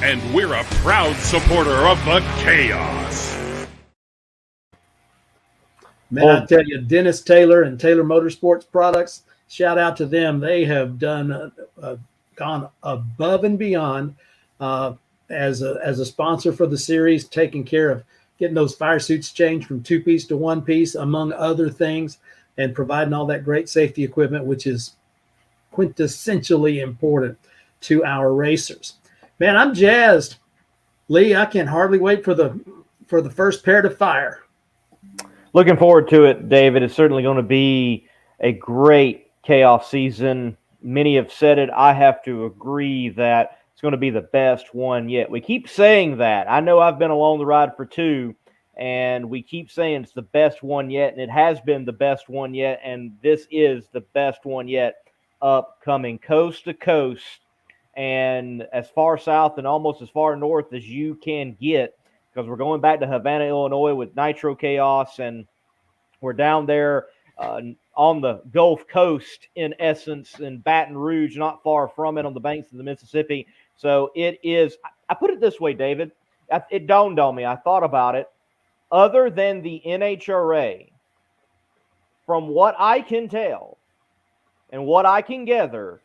And we're a proud supporter of the CHAOS. Man, I tell you, Dennis Taylor and Taylor Motorsports Products, shout out to them. They have done gone above and beyond as a sponsor for the series, taking care of getting those fire suits changed from 2-piece to 1-piece, among other things, and providing all that great safety equipment, which is quintessentially important to our racers. Man, I'm jazzed. Lee, I can hardly wait for the first pair to fire. Looking forward to it, David. It's certainly going to be a great CHAOS season. Many have said it. I have to agree that it's going to be the best one yet. We keep saying that. I know I've been along the ride for 2, and we keep saying it's the best one yet, and it has been the best one yet, and this is the best one yet, upcoming coast to coast and as far south and almost as far north as you can get, because we're going back to Havana, Illinois with Nitro CHAOS, and we're down there on the Gulf Coast, in essence, in Baton Rouge, not far from it, on the banks of the Mississippi. So it is, I put it this way, David, it dawned on me, I thought about it, other than the NHRA, from what I can tell and what I can gather,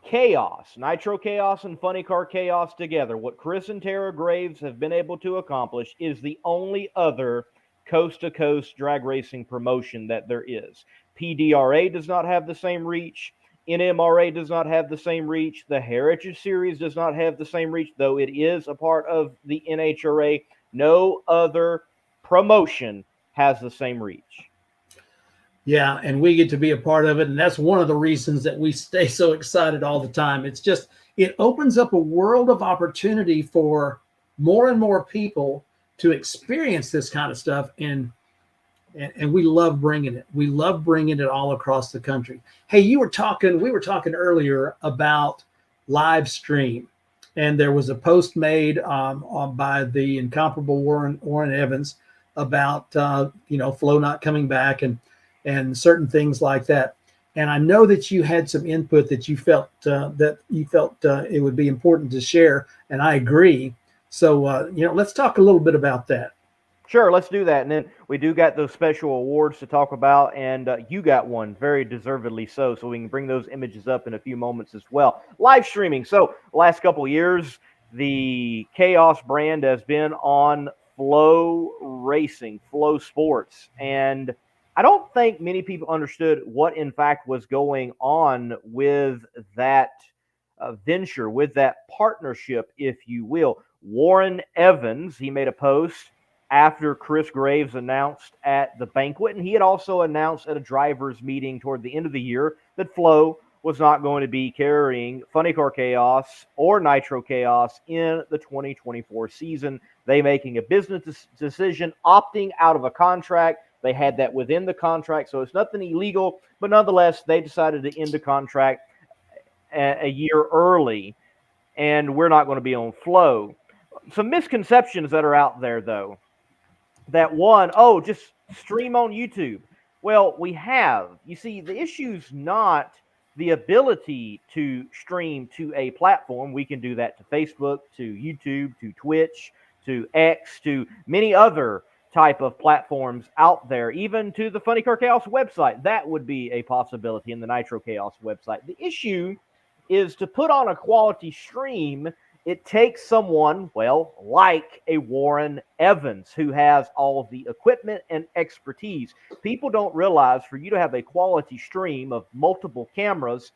CHAOS, Nitro CHAOS and Funny Car CHAOS together, what Chris and Tara Graves have been able to accomplish, is the only other coast-to-coast drag racing promotion that there is. PDRA does not have the same reach. NMRA does not have the same reach. The Heritage Series does not have the same reach, though it is a part of the NHRA. No other promotion has the same reach. Yeah, and we get to be a part of it, and that's one of the reasons that we stay so excited all the time. It's just, it opens up a world of opportunity for more and more people to experience this kind of stuff, and we love bringing it. We love bringing it all across the country. Hey, we were talking earlier about live stream, and there was a post made by the incomparable Warren Evans about Flo not coming back and certain things like that. And I know that you had some input that you felt it would be important to share, and I agree. So let's talk a little bit about that. Sure, let's do that. And then we do got those special awards to talk about, and you got one, very deservedly so we can bring those images up in a few moments as well. Live streaming. So last couple of years, the CHAOS brand has been on Flow Racing, Flow Sports, and I don't think many people understood what, in fact, was going on with that venture, with that partnership, if you will. Warren Evans, he made a post after Chris Graves announced at the banquet, and he had also announced at a driver's meeting toward the end of the year that Flo was not going to be carrying Funny Car CHAOS or Nitro CHAOS in the 2024 season. They making a business decision, opting out of a contract. They had that within the contract, so it's nothing illegal, but nonetheless, they decided to end the contract a year early, and we're not going to be on Flow. Some misconceptions that are out there, though. That one, just stream on YouTube. Well, we have. You see, the issue's not the ability to stream to a platform. We can do that to Facebook, to YouTube, to Twitch, to X, to many other type of platforms out there, even to the Funny Car CHAOS website. That would be a possibility in the Nitro CHAOS website. The issue is to put on a quality stream. It takes someone, like a Warren Evans, who has all of the equipment and expertise. People don't realize, for you to have a quality stream of multiple cameras,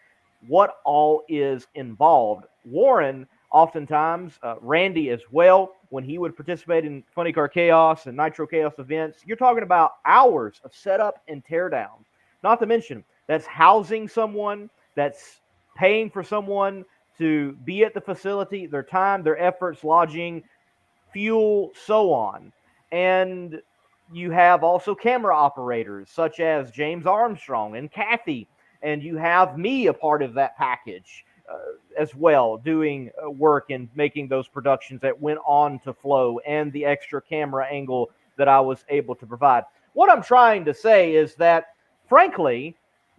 what all is involved. Warren oftentimes. Randy as well, when he would participate in Funny Car Chaos and Nitro Chaos events, you're talking about hours of setup and teardown. Not to mention, that's housing someone, that's paying for someone to be at the facility, their time, their efforts, lodging, fuel, so on. And you have also camera operators such as James Armstrong and Kathy, and you have me a part of that package as well, doing work and making those productions that went on to flow and the extra camera angle that I was able to provide. What I'm trying to say is that, frankly,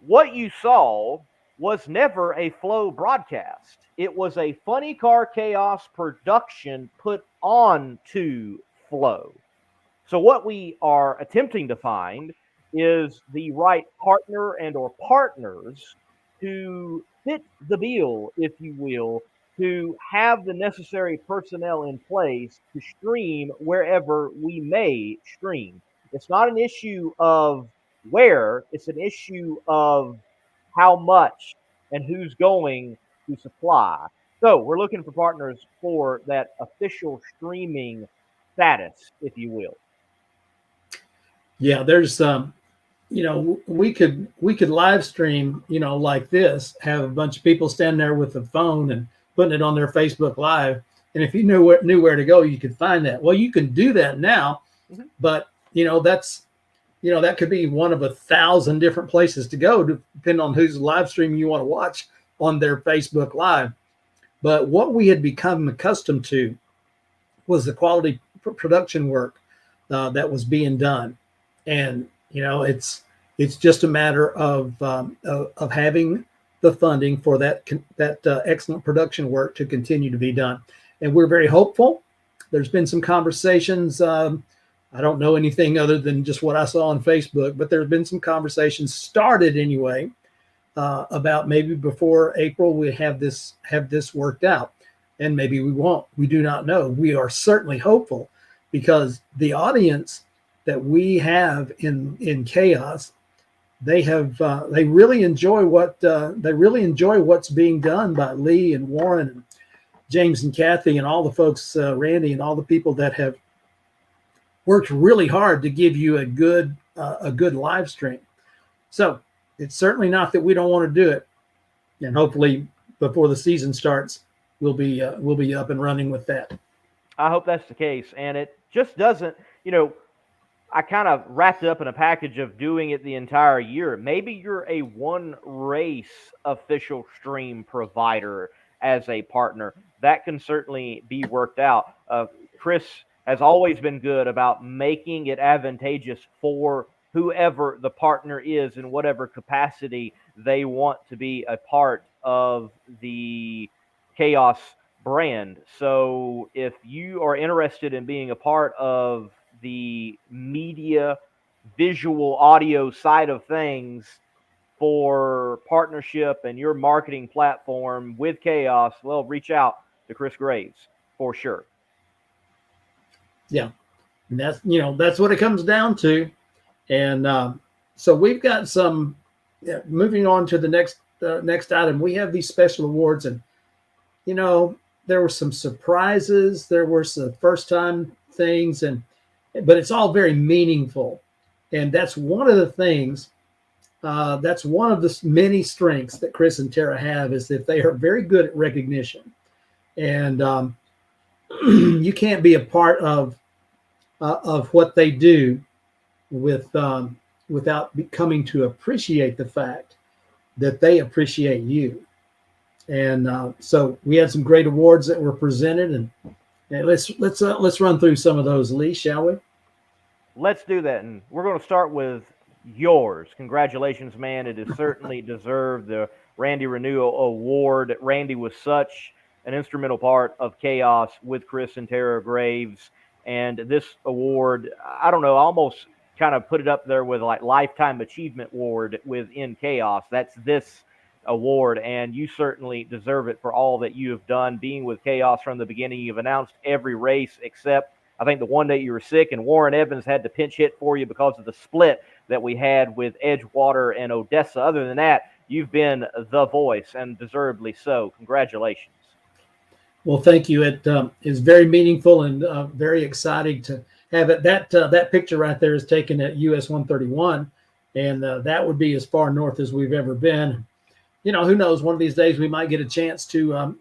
what you saw was never a flow broadcast. It was a Funny Car Chaos production put on to flow. So what we are attempting to find is the right partner and or partners to fit the bill, if you will, to have the necessary personnel in place to stream wherever we may stream. It's not an issue of where, it's an issue of how much and who's going to supply. So we're looking for partners for that official streaming status, if you will. Yeah, there's we could live stream, like this, have a bunch of people standing there with a phone and putting it on their Facebook Live. And if you knew where to go, you could find that. Well, you can do that now, but that could be one of 1,000 different places to go, depending on whose live stream you want to watch on their Facebook Live. But what we had become accustomed to was the quality production work that was being done. And, it's just a matter of having the funding for that excellent production work to continue to be done. And we're very hopeful. There's been some conversations. I don't know anything other than just what I saw on Facebook, but there have been some conversations started anyway about maybe before April we have this worked out, and maybe we won't. We do not know. We are certainly hopeful because the audience that we have in Chaos, they really enjoy what's being done by Lee and Warren and James and Kathy and all the folks, Randy and all the people that have worked really hard to give you a good live stream. So it's certainly not that we don't want to do it, and hopefully before the season starts, we'll be up and running with that. I hope that's the case, and it just doesn't. I kind of wrapped it up in a package of doing it the entire year. Maybe you're a one race official stream provider as a partner. That can certainly be worked out. Chris has always been good about making it advantageous for whoever the partner is in whatever capacity they want to be a part of the Chaos brand. So if you are interested in being a part of the media, visual, audio side of things for partnership and your marketing platform with Chaos, well, reach out to Chris Graves for sure. Yeah, and that's what it comes down to. And so we've got some. Moving on to the next item, we have these special awards, and there were some surprises. There were some first time things, but it's all very meaningful, and that's one of the things. That's one of the many strengths that Chris and Tara have, is that they are very good at recognition, and you can't be a part of what they do without coming to appreciate the fact that they appreciate you. And so we had some great awards that were presented, and let's run through some of those, Lee, shall we? Let's do that, and we're going to start with yours. Congratulations, man. It is certainly deserved, the Randy Renew Award. Randy was such an instrumental part of Chaos with Chris and Tara Graves, and this award, I don't know, almost kind of put it up there with like Lifetime Achievement Award within Chaos. That's this award, and you certainly deserve it for all that you have done being with Chaos from the beginning. You've announced every race except I think the one day you were sick, and Warren Evans had to pinch hit for you because of the split that we had with Edgewater and Odessa. Other than that, you've been the voice, and deservedly so. Congratulations. Well, thank you. It is very meaningful and very exciting to have it. That picture right there is taken at US 131, and that would be as far north as we've ever been. You know, who knows? One of these days we might get a chance to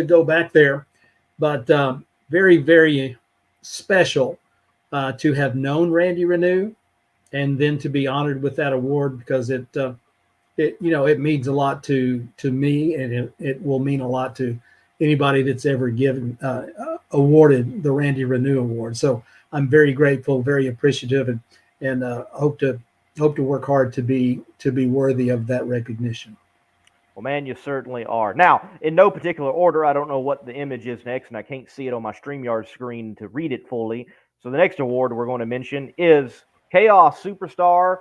go back there. But very, very special to have known Randy Renew, and then to be honored with that award, because it it means a lot to me, and it will mean a lot to anybody that's ever given awarded the Randy Renew Award. So I'm very grateful, very appreciative, and hope to work hard to be worthy of that recognition. Well, man, you certainly are. Now, in no particular order, I don't know what the image is next, and I can't see it on my StreamYard screen to read it fully. So the next award we're going to mention is Chaos Superstar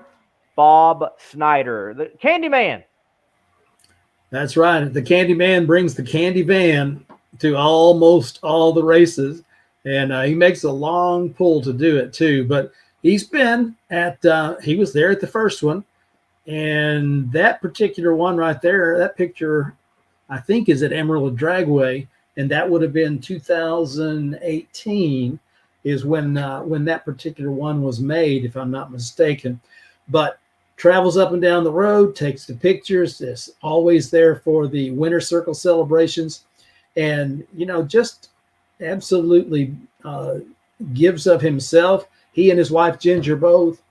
Bob Snyder, the Candyman. That's right. The Candyman brings the candy van to almost all the races, and he makes a long pull to do it too. But he's been at he was there at the first one. And that particular one right there, that picture, I think, is at Emerald Dragway, and that would have been 2018 is when that particular one was made, if I'm not mistaken. But travels up and down the road, takes the pictures, is always there for the Winter Circle celebrations, and just absolutely gives of himself. He and his wife Ginger both,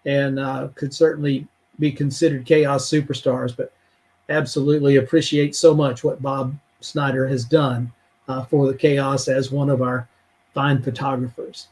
and could certainly be considered Chaos superstars, but absolutely appreciate so much what Bob Snyder has done for the Chaos as one of our fine photographers.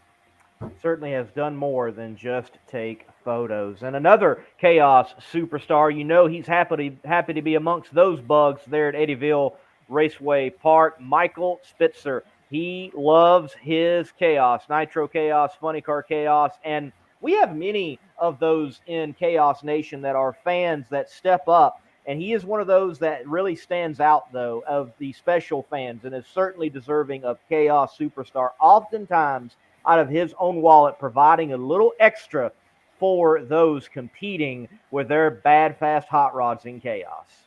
Certainly has done more than just take photos. And another Chaos superstar, he's happy to be amongst those bugs there at Eddyville Raceway Park, Michael Spitzer. He loves his Chaos, Nitro Chaos, Funny Car Chaos, and we have many of those in Chaos Nation that are fans that step up, and he is one of those that really stands out, though, of the special fans, and is certainly deserving of Chaos Superstar, oftentimes out of his own wallet, providing a little extra for those competing with their bad, fast hot rods in Chaos.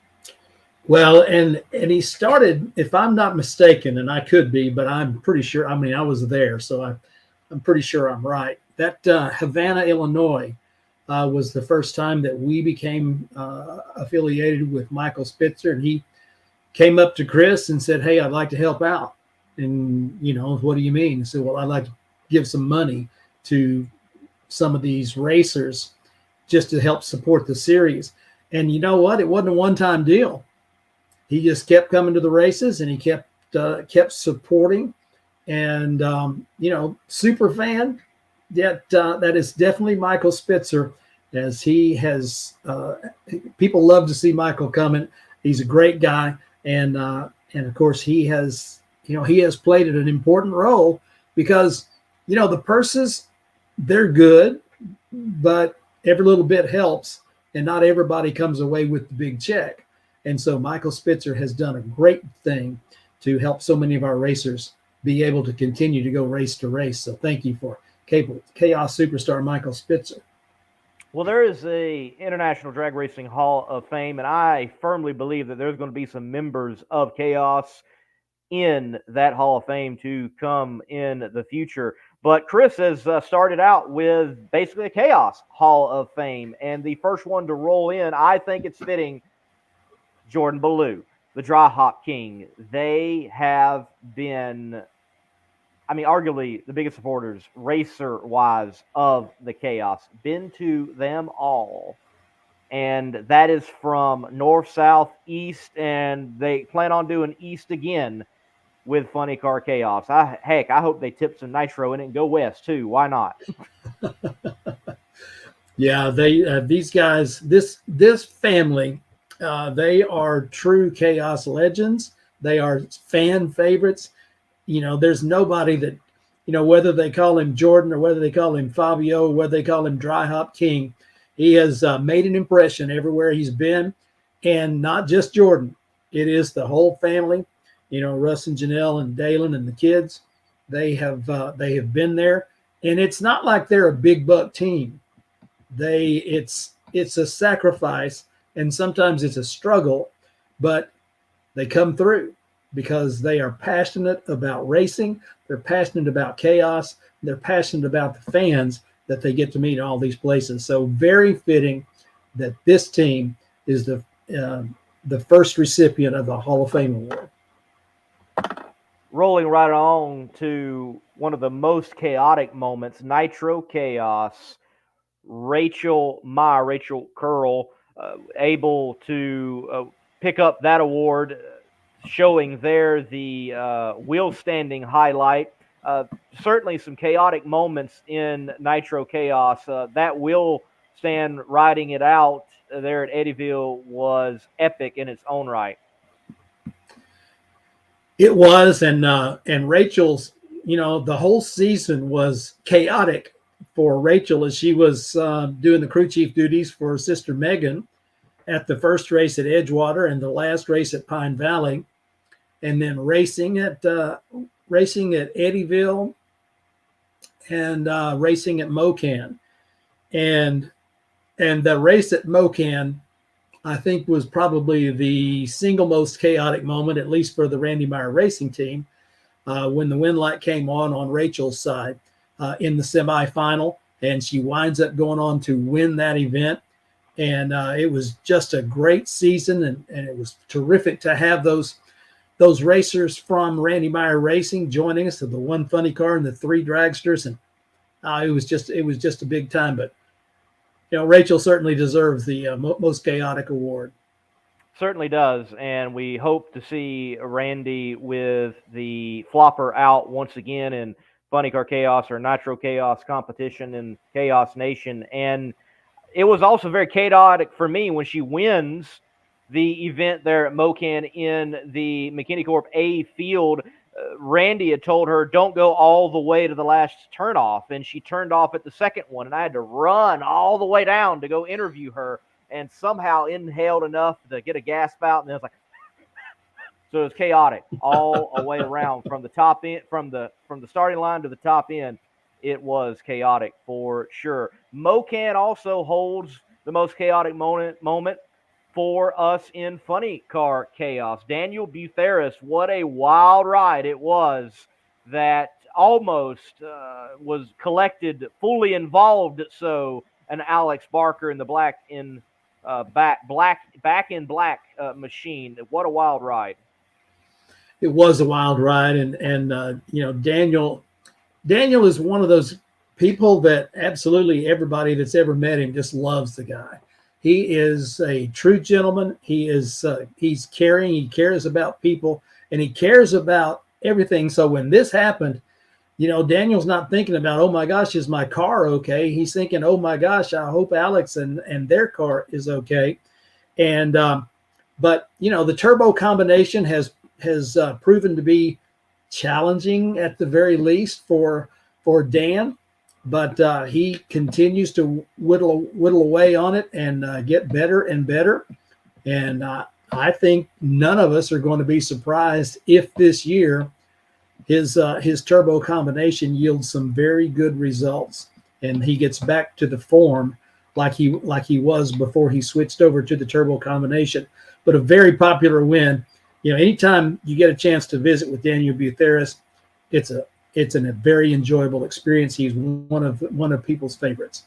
Well, and he started, if I'm not mistaken, and I could be, but I'm pretty sure, I was there, so I'm pretty sure I'm right. That Havana, Illinois was the first time that we became affiliated with Michael Spitzer, and he came up to Chris and said, "Hey, I'd like to help out." And, what do you mean? I said, "Well, I'd like to give some money to some of these racers just to help support the series." And you know what? It wasn't a one-time deal. He just kept coming to the races, and he kept supporting. And, super fan. That is definitely Michael Spitzer, as he has people love to see Michael coming. He's a great guy, and of course he has played an important role, because the purses, they're good, but every little bit helps, and not everybody comes away with the big check. And so Michael Spitzer has done a great thing to help so many of our racers be able to continue to go race to race. So thank you for Chaos Superstar Michael Spitzer. Well, there is a International Drag Racing Hall of Fame, and I firmly believe that there's going to be some members of Chaos in that Hall of Fame to come in the future. But Chris has started out with basically a Chaos Hall of Fame, and the first one to roll in, I think it's fitting, Jordan Ballou, the Dry Hop King. They have been, arguably the biggest supporters, racer-wise, of the Chaos. Been to them all. And that is from north, south, east, and they plan on doing east again with Funny Car Chaos. I hope they tip some nitro in it and go west, too. Why not? Yeah, these guys, this family, they are true Chaos legends. They are fan favorites. There's nobody that, whether they call him Jordan or whether they call him Fabio, or whether they call him Dry Hop King, he has made an impression everywhere he's been. And not just Jordan. It is the whole family. Russ and Janelle and Dalen and the kids, they have been there. And it's not like they're a big buck team. It's a sacrifice, and sometimes it's a struggle, but they come through. because they are passionate about racing. They're passionate about chaos. They're passionate about the fans that they get to meet in all these places. So very fitting that this team is the first recipient of the Hall of Fame award. Rolling right on to one of the most chaotic moments, Nitro Chaos. Rachel Curl, able to pick up that award, showing there the wheel standing highlight. Certainly some chaotic moments in Nitro Chaos. That wheel stand riding it out there at Eddyville was epic in its own right. It was, and Rachel's, the whole season was chaotic for Rachel as she was doing the crew chief duties for Sister Megan at the first race at Edgewater and the last race at Pine Valley, and then racing at Eddyville and racing at Mocan, and the race at Mocan, I think, was probably the single most chaotic moment, at least for the Randy Meyer Racing team, when the wind light came on Rachel's side in the semifinal, and she winds up going on to win that event. And it was just a great season, and it was terrific to have those racers from Randy Meyer Racing joining us, the one funny car and the three dragsters, and it was just a big time. But Rachel certainly deserves the most chaotic award. Certainly does, and we hope to see Randy with the flopper out once again in Funny Car Chaos or Nitro Chaos competition in Chaos Nation. And it was also very chaotic for me when she wins the event there at Mocan in the McKinney Corp A field. Randy had told her, don't go all the way to the last turnoff, and she turned off at the second one, and I had to run all the way down to go interview her, and somehow inhaled enough to get a gasp out, and then I was like, so it was chaotic all the way around from the top end, from the starting line to the top end. It was chaotic for sure. Mocan also holds the most chaotic moment for us in Funny Car Chaos. Daniel Butheris, what a wild ride it was that almost was collected, fully involved. So an Alex Barker in the back in black machine. What a wild ride! It was a wild ride, and Daniel is one of those people that absolutely everybody that's ever met him just loves the guy. He is a true gentleman. He's caring. He cares about people, and he cares about everything. So when this happened, Daniel's not thinking about, oh my gosh, is my car okay? He's thinking, oh my gosh, I hope Alex and their car is okay. And but the turbo combination has proven to be challenging at the very least for Dan. But he continues to whittle away on it and get better and better. And I think none of us are going to be surprised if this year his turbo combination yields some very good results, and he gets back to the form like he was before he switched over to the turbo combination. But a very popular win. Anytime you get a chance to visit with Daniel Butheris, it's a very enjoyable experience. He's one of people's favorites.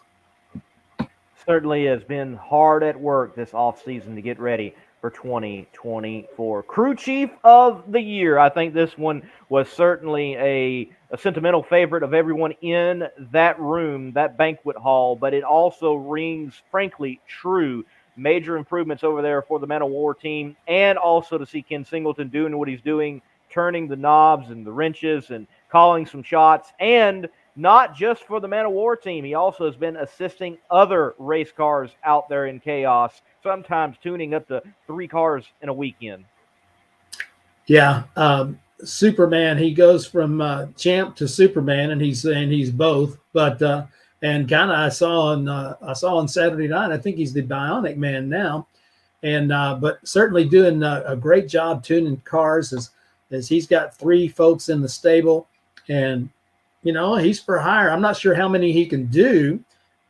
Certainly has been hard at work this offseason to get ready for 2024. Crew Chief of the Year. I think this one was certainly a sentimental favorite of everyone in that room, that banquet hall, but it also rings, frankly, true. Major improvements over there for the Man of War team, and also to see Ken Singleton doing what he's doing, turning the knobs and the wrenches and calling some shots, and not just for the Man of War team. He also has been assisting other race cars out there in Chaos, sometimes tuning up to 3 cars in a weekend. Yeah, Superman. He goes from champ to Superman, and he's both. But and kind of I saw on Saturday night, I think he's the Bionic Man now, and but certainly doing a great job tuning cars as he's got 3 folks in the stable. And, he's for hire. I'm not sure how many he can do,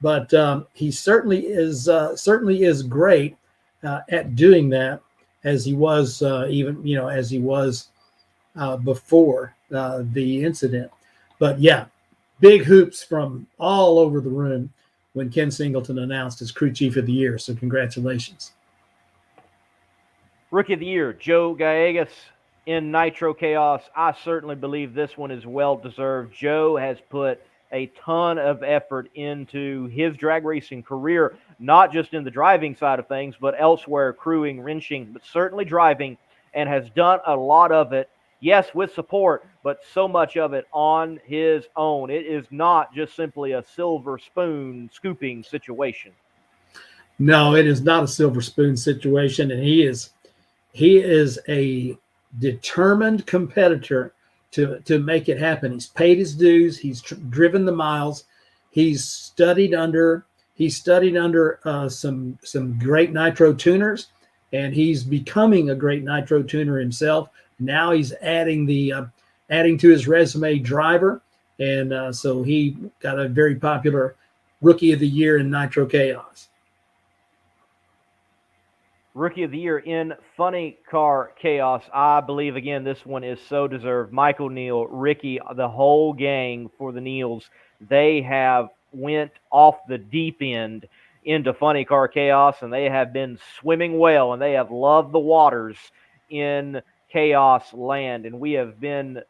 but he certainly is great at doing that, as he was as he was before the incident. But yeah, big hoops from all over the room when Ken Singleton announced as crew chief of the year. So congratulations. Rookie of the Year, Joe Gallegos in Nitro Chaos. I certainly believe this one is well-deserved. Joe has put a ton of effort into his drag racing career, not just in the driving side of things, but elsewhere, crewing, wrenching, but certainly driving, and has done a lot of it, yes, with support, but so much of it on his own. It is not just simply a silver spoon scooping situation. No, it is not a silver spoon situation, and he is a determined competitor to make it happen. He's paid his dues. He's driven the miles. He's studied under some great nitro tuners, and he's becoming a great nitro tuner himself. Now he's adding to his resume driver, and so he got a very popular Rookie of the Year in Nitro Chaos. Rookie of the Year in Funny Car Chaos. I believe, again, this one is so deserved. Michael Neal, Ricky, the whole gang for the Neals, they have went off the deep end into Funny Car Chaos, and they have been swimming well, and they have loved the waters in Chaos Land, and we have been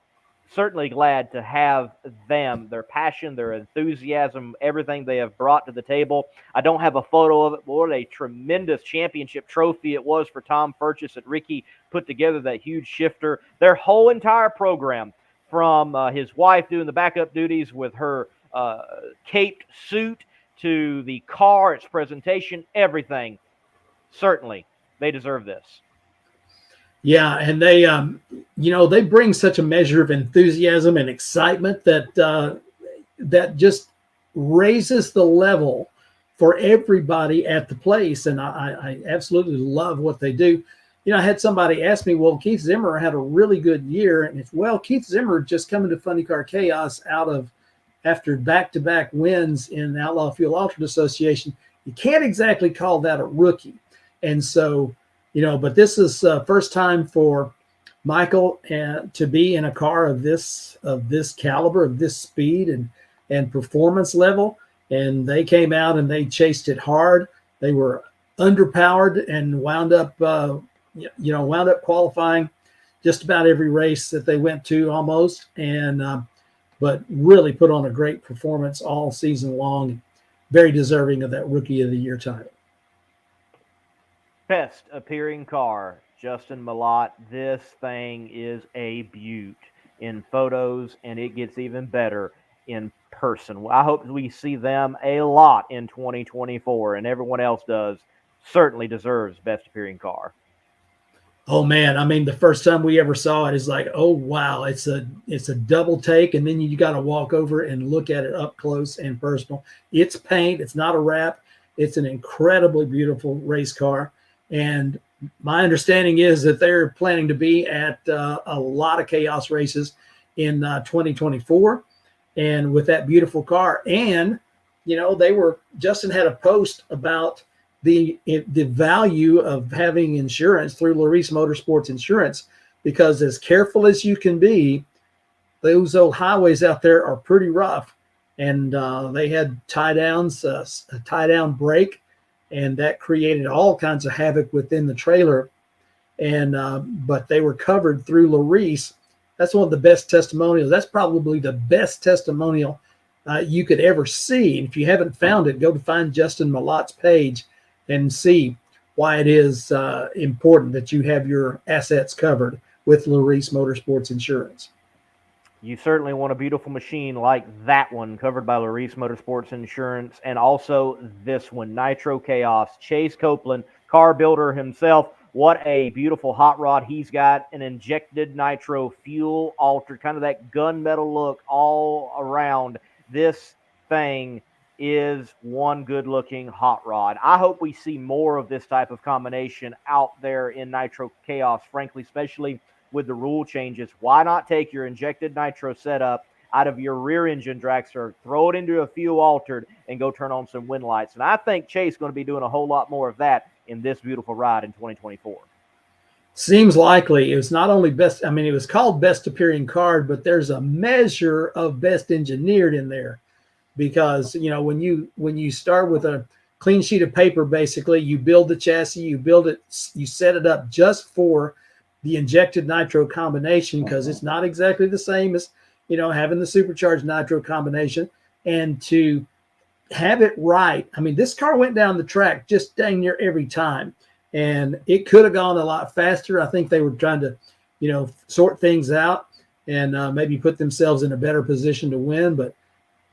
certainly glad to have them, their passion, their enthusiasm, everything they have brought to the table. I don't have a photo of it, but what a tremendous championship trophy it was for Tom Purchase that Ricky put together, that huge shifter. Their whole entire program, from his wife doing the backup duties with her caped suit to the car, its presentation, everything. Certainly, they deserve this. Yeah, and they, they bring such a measure of enthusiasm and excitement that just raises the level for everybody at the place. And I absolutely love what they do. I had somebody ask me, well, Keith Zimmer had a really good year. And it's, well, Keith Zimmer just coming to Funny Car Chaos after back-to-back wins in the Outlaw Fuel Alternate Association. You can't exactly call that a rookie. And so, but this is first time for Michael to be in a car of this caliber, of this speed and performance level. And they came out and they chased it hard. They were underpowered and wound up qualifying just about every race that they went to almost. And but really put on a great performance all season long. Very deserving of that Rookie of the Year title. Best appearing car, Justin Malott. This thing is a beaut in photos, and it gets even better in person. I hope we see them a lot in 2024, and everyone else certainly deserves best appearing car. Oh man, I mean, the first time we ever saw it is like, oh wow, it's a double take, and then you got to walk over and look at it up close and personal. It's paint, it's not a wrap. It's an incredibly beautiful race car. And my understanding is that they're planning to be at a lot of Chaos races in 2024, and with that beautiful car. And Justin had a post about the value of having insurance through Larice Motorsports Insurance, because as careful as you can be, those old highways out there are pretty rough, and they had tie downs, a tie down brake. And that created all kinds of havoc within the trailer. And but they were covered through Larice. That's one of the best testimonials. That's probably the best testimonial you could ever see. And if you haven't found it, go to find Justin Malott's page and see why it is important that you have your assets covered with Larice Motorsports Insurance. You certainly want a beautiful machine like that one, covered by Larice Motorsports Insurance, and also this one, Nitro Chaos. Chase Copeland, car builder himself. What a beautiful hot rod he's got, an injected nitro fuel altered, kind of that gunmetal look all around. This thing is one good-looking hot rod. I hope we see more of this type of combination out there in Nitro Chaos, frankly, especially with the rule changes. Why not take your injected nitro setup out of your rear engine dragster, throw it into a fuel altered, and go turn on some wind lights? And I think Chase is going to be doing a whole lot more of that in this beautiful ride in 2024. Seems likely. It was not only best, I mean, it was called best appearing card, but there's a measure of best engineered in there, because when you start with a clean sheet of paper, basically you build the chassis, you build it, you set it up just for the injected nitro combination, because it's not exactly the same as having the supercharged nitro combination. And to have it right, I mean, this car went down the track just dang near every time, and it could have gone a lot faster. I think they were trying to sort things out and maybe put themselves in a better position to win. But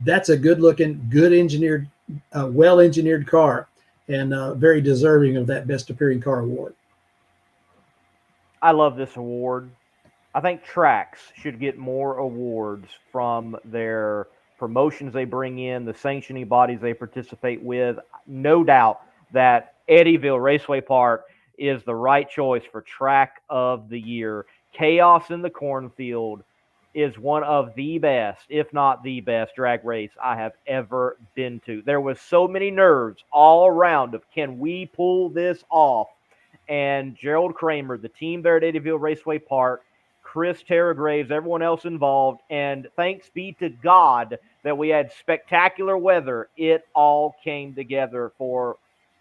that's a good looking, good engineered, well engineered car, and very deserving of that best appearing car award. I love this award. I think tracks should get more awards from their promotions they bring in, the sanctioning bodies they participate with. No doubt that Eddyville Raceway Park is the right choice for track of the year. Chaos in the Cornfield is one of the best, if not the best, drag race I have ever been to. There was so many nerves all around of, can we pull this off? And Gerald Kramer, the team there at Eddyville Raceway Park, Chris Terragraves, everyone else involved, and thanks be to God that we had spectacular weather. It all came together for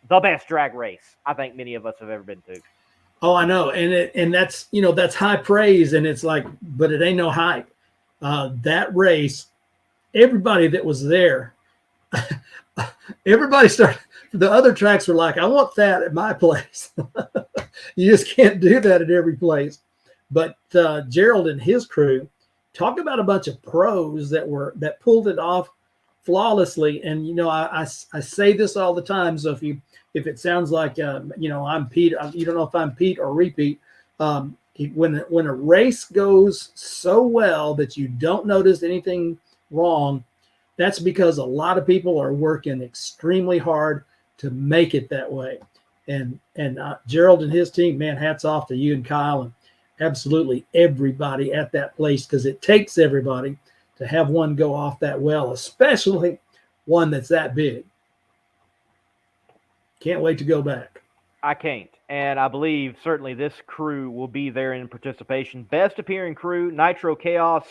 the best drag race I think many of us have ever been to. Oh, I know, and that's that's high praise, and it's like, but it ain't no hype. That race, everybody that was there, everybody started. The other tracks were like, I want that at my place. You just can't do that at every place. But Gerald and his crew, talk about a bunch of pros that pulled it off flawlessly. And I say this all the time. So if it sounds like I'm Pete, you don't know if I'm Pete or repeat. When a race goes so well that you don't notice anything wrong, that's because a lot of people are working extremely hard to make it that way. And Gerald and his team, man, hats off to you and Kyle and absolutely everybody at that place, because it takes everybody to have one go off that well, especially one that's that big. Can't wait to go back. I can't. And I believe certainly this crew will be there in participation. Best appearing crew, Nitro Chaos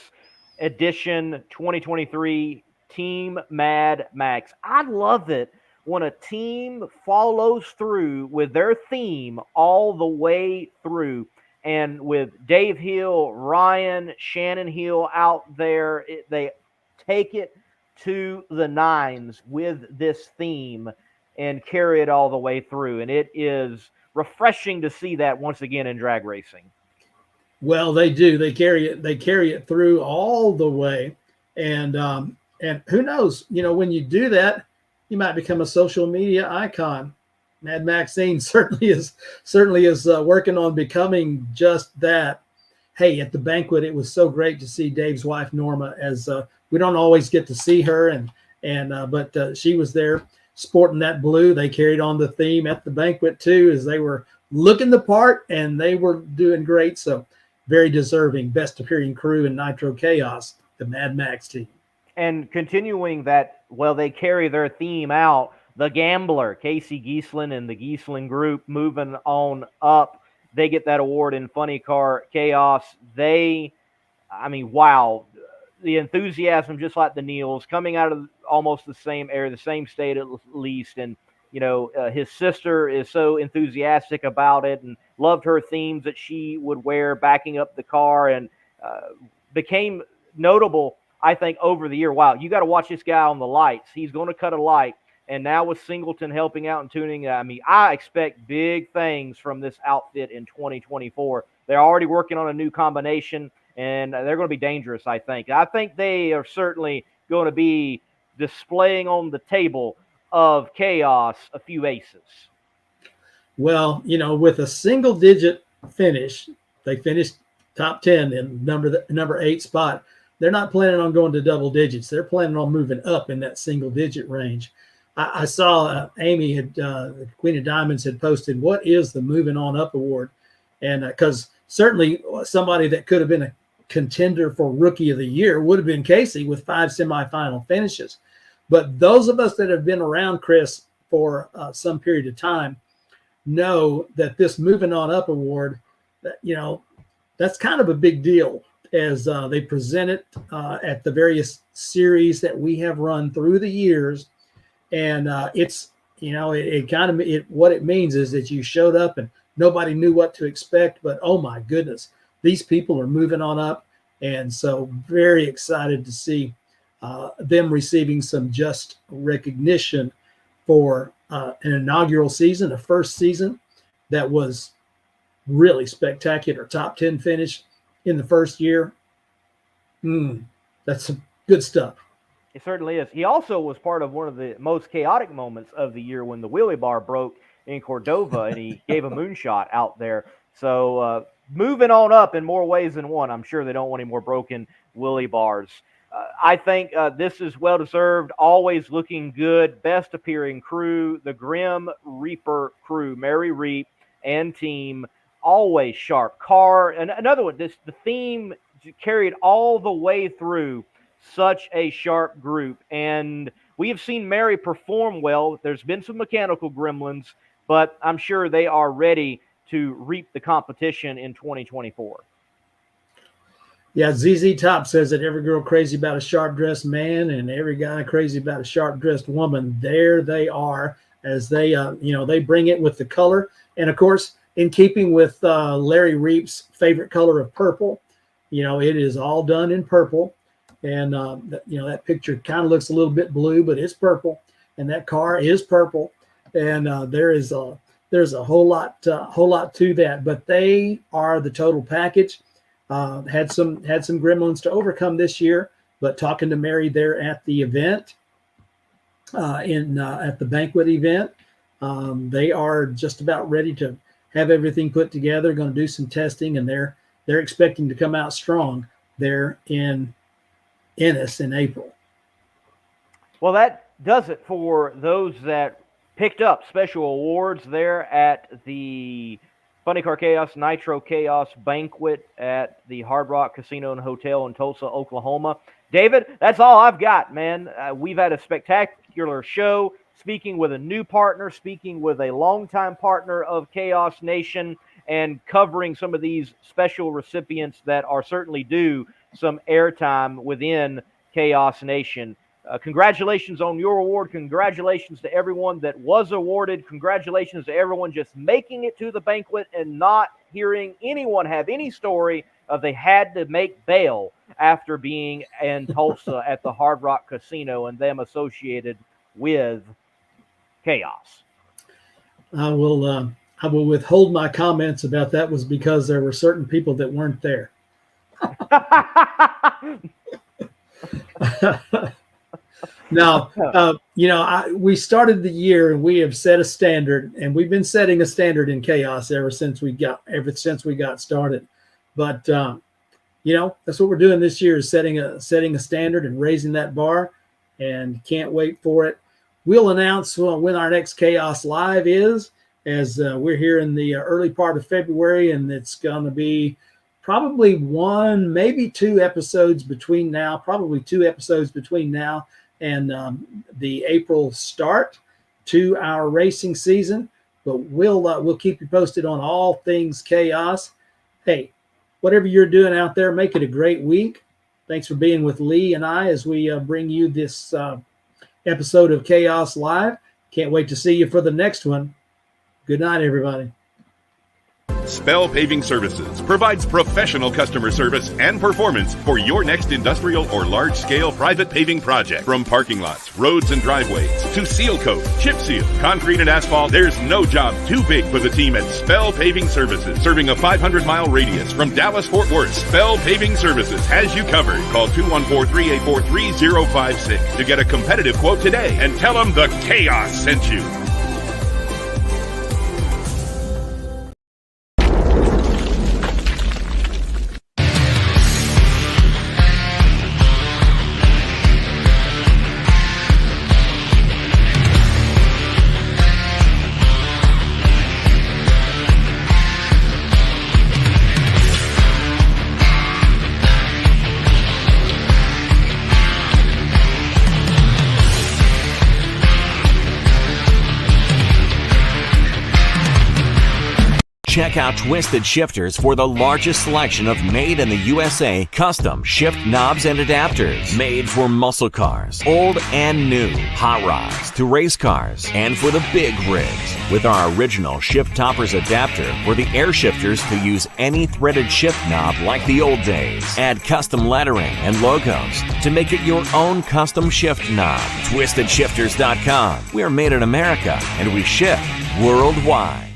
Edition 2023, Team Mad Max. I love it when a team follows through with their theme all the way through. And with Dave Hill, Ryan, Shannon Hill out there, they take it to the nines with this theme and carry it all the way through. And it is refreshing to see that once again in drag racing. Well, they do. They carry it through all the way. And who knows, when you do that, you might become a social media icon. Mad Maxine certainly is working on becoming just that. Hey, at the banquet, it was so great to see Dave's wife Norma. As we don't always get to see her, but she was there sporting that blue. They carried on the theme at the banquet too, as they were looking the part, and they were doing great. So very deserving best appearing crew in Nitro Chaos, the Mad Max team. And continuing that, they carry their theme out. The Gambler, Casey Giesland and the Giesland group, moving on up. They get that award in Funny Car Chaos. Wow. The enthusiasm, just like the Neils, coming out of almost the same area, the same state at least. And, his sister is so enthusiastic about it and loved her themes that she would wear backing up the car, and became notable, I think, over the year. Wow, you got to watch this guy on the lights. He's going to cut a light. And now with Singleton helping out and tuning, I expect big things from this outfit in 2024. They're already working on a new combination, and they're going to be dangerous, I think. I think they are certainly going to be displaying on the table of Chaos a few aces. Well, with a single-digit finish, they finished top 10 in number 8 spot. They're not planning on going to double digits. They're planning on moving up in that single-digit range. I saw Amy the Queen of Diamonds had posted, what is the Moving On Up award? And because certainly somebody that could have been a contender for Rookie of the Year would have been Casey with 5 semifinal finishes. But those of us that have been around Chris for some period of time know that this Moving On Up award, that's kind of a big deal as they present it at the various series that we have run through the years. And it's, what it means is that you showed up and nobody knew what to expect, but oh my goodness, these people are moving on up. And so very excited to see them receiving some just recognition for an inaugural season, a first season that was really spectacular. Top 10 finish in the first year. That's some good stuff. It certainly is. He also was part of one of the most chaotic moments of the year when the wheelie bar broke in Cordova and he gave a moonshot out there. So moving on up in more ways than one. I'm sure they don't want any more broken wheelie bars. I think this is well-deserved, always looking good, best appearing crew, the Grim Reaper crew, Mary Reap and team, always sharp. Car, and another one, the theme carried all the way through. Such a sharp group, and we have seen Mary perform well. There's been some mechanical gremlins, but I'm sure they are ready to reap the competition in 2024. Yeah, ZZ Top says that every girl crazy about a sharp-dressed man and every guy crazy about a sharp-dressed woman. There they are as they, they bring it with the color. And, of course, in keeping with Larry Reap's favorite color of purple, it is all done in purple. And, that picture kind of looks a little bit blue, but it's purple. And that car is purple. And there's a whole lot to that. But they are the total package. Had some gremlins to overcome this year, but talking to Mary there at the event, at the banquet event, they are just about ready to have everything put together. Going to do some testing, and they're expecting to come out strong there in Ennis in April. Well, that does it for those that picked up special awards there at the Funny Car Chaos, Nitro Chaos banquet at the Hard Rock Casino and Hotel in Tulsa, Oklahoma. David, that's all I've got, man. We've had a spectacular show, speaking with a new partner, speaking with a longtime partner of Chaos Nation, and covering some of these special recipients that are certainly due some airtime within Chaos Nation. Congratulations on your award. Congratulations to everyone that was awarded. Congratulations to everyone just making it to the banquet and not hearing anyone have any story of they had to make bail after being in Tulsa at the Hard Rock Casino and them associated with Chaos. I will withhold my comments about that was because there were certain people that weren't there. Now, we started the year and we have set a standard, and we've been setting a standard in Chaos ever since we got started. But that's what we're doing this year, is setting a standard and raising that bar, and can't wait for it. We'll announce when our next Chaos Live is, as we're here in the early part of February, and it's going to be probably one, maybe two episodes between now and the April start to our racing season. But we'll keep you posted on all things Chaos. Hey, whatever you're doing out there, make it a great week. Thanks for being with Lee and I as we bring you this episode of Chaos Live. Can't wait to see you for the next one. Good night, everybody. Spell Paving Services provides professional customer service and performance for your next industrial or large-scale private paving project. From parking lots, roads, and driveways to seal coat, chip seal, concrete, and asphalt, there's no job too big for the team at Spell Paving Services. Serving a 500-mile radius from Dallas-Fort Worth, Spell Paving Services has you covered. Call 214-384-3056 to get a competitive quote today and tell them the Chaos sent you. Check out Twisted Shifters for the largest selection of made in the USA custom shift knobs and adapters. Made for muscle cars, old and new, hot rods to race cars, and for the big rigs. With our original shift toppers adapter for the air shifters to use any threaded shift knob like the old days. Add custom lettering and logos to make it your own custom shift knob. TwistedShifters.com. We are made in America and we ship worldwide.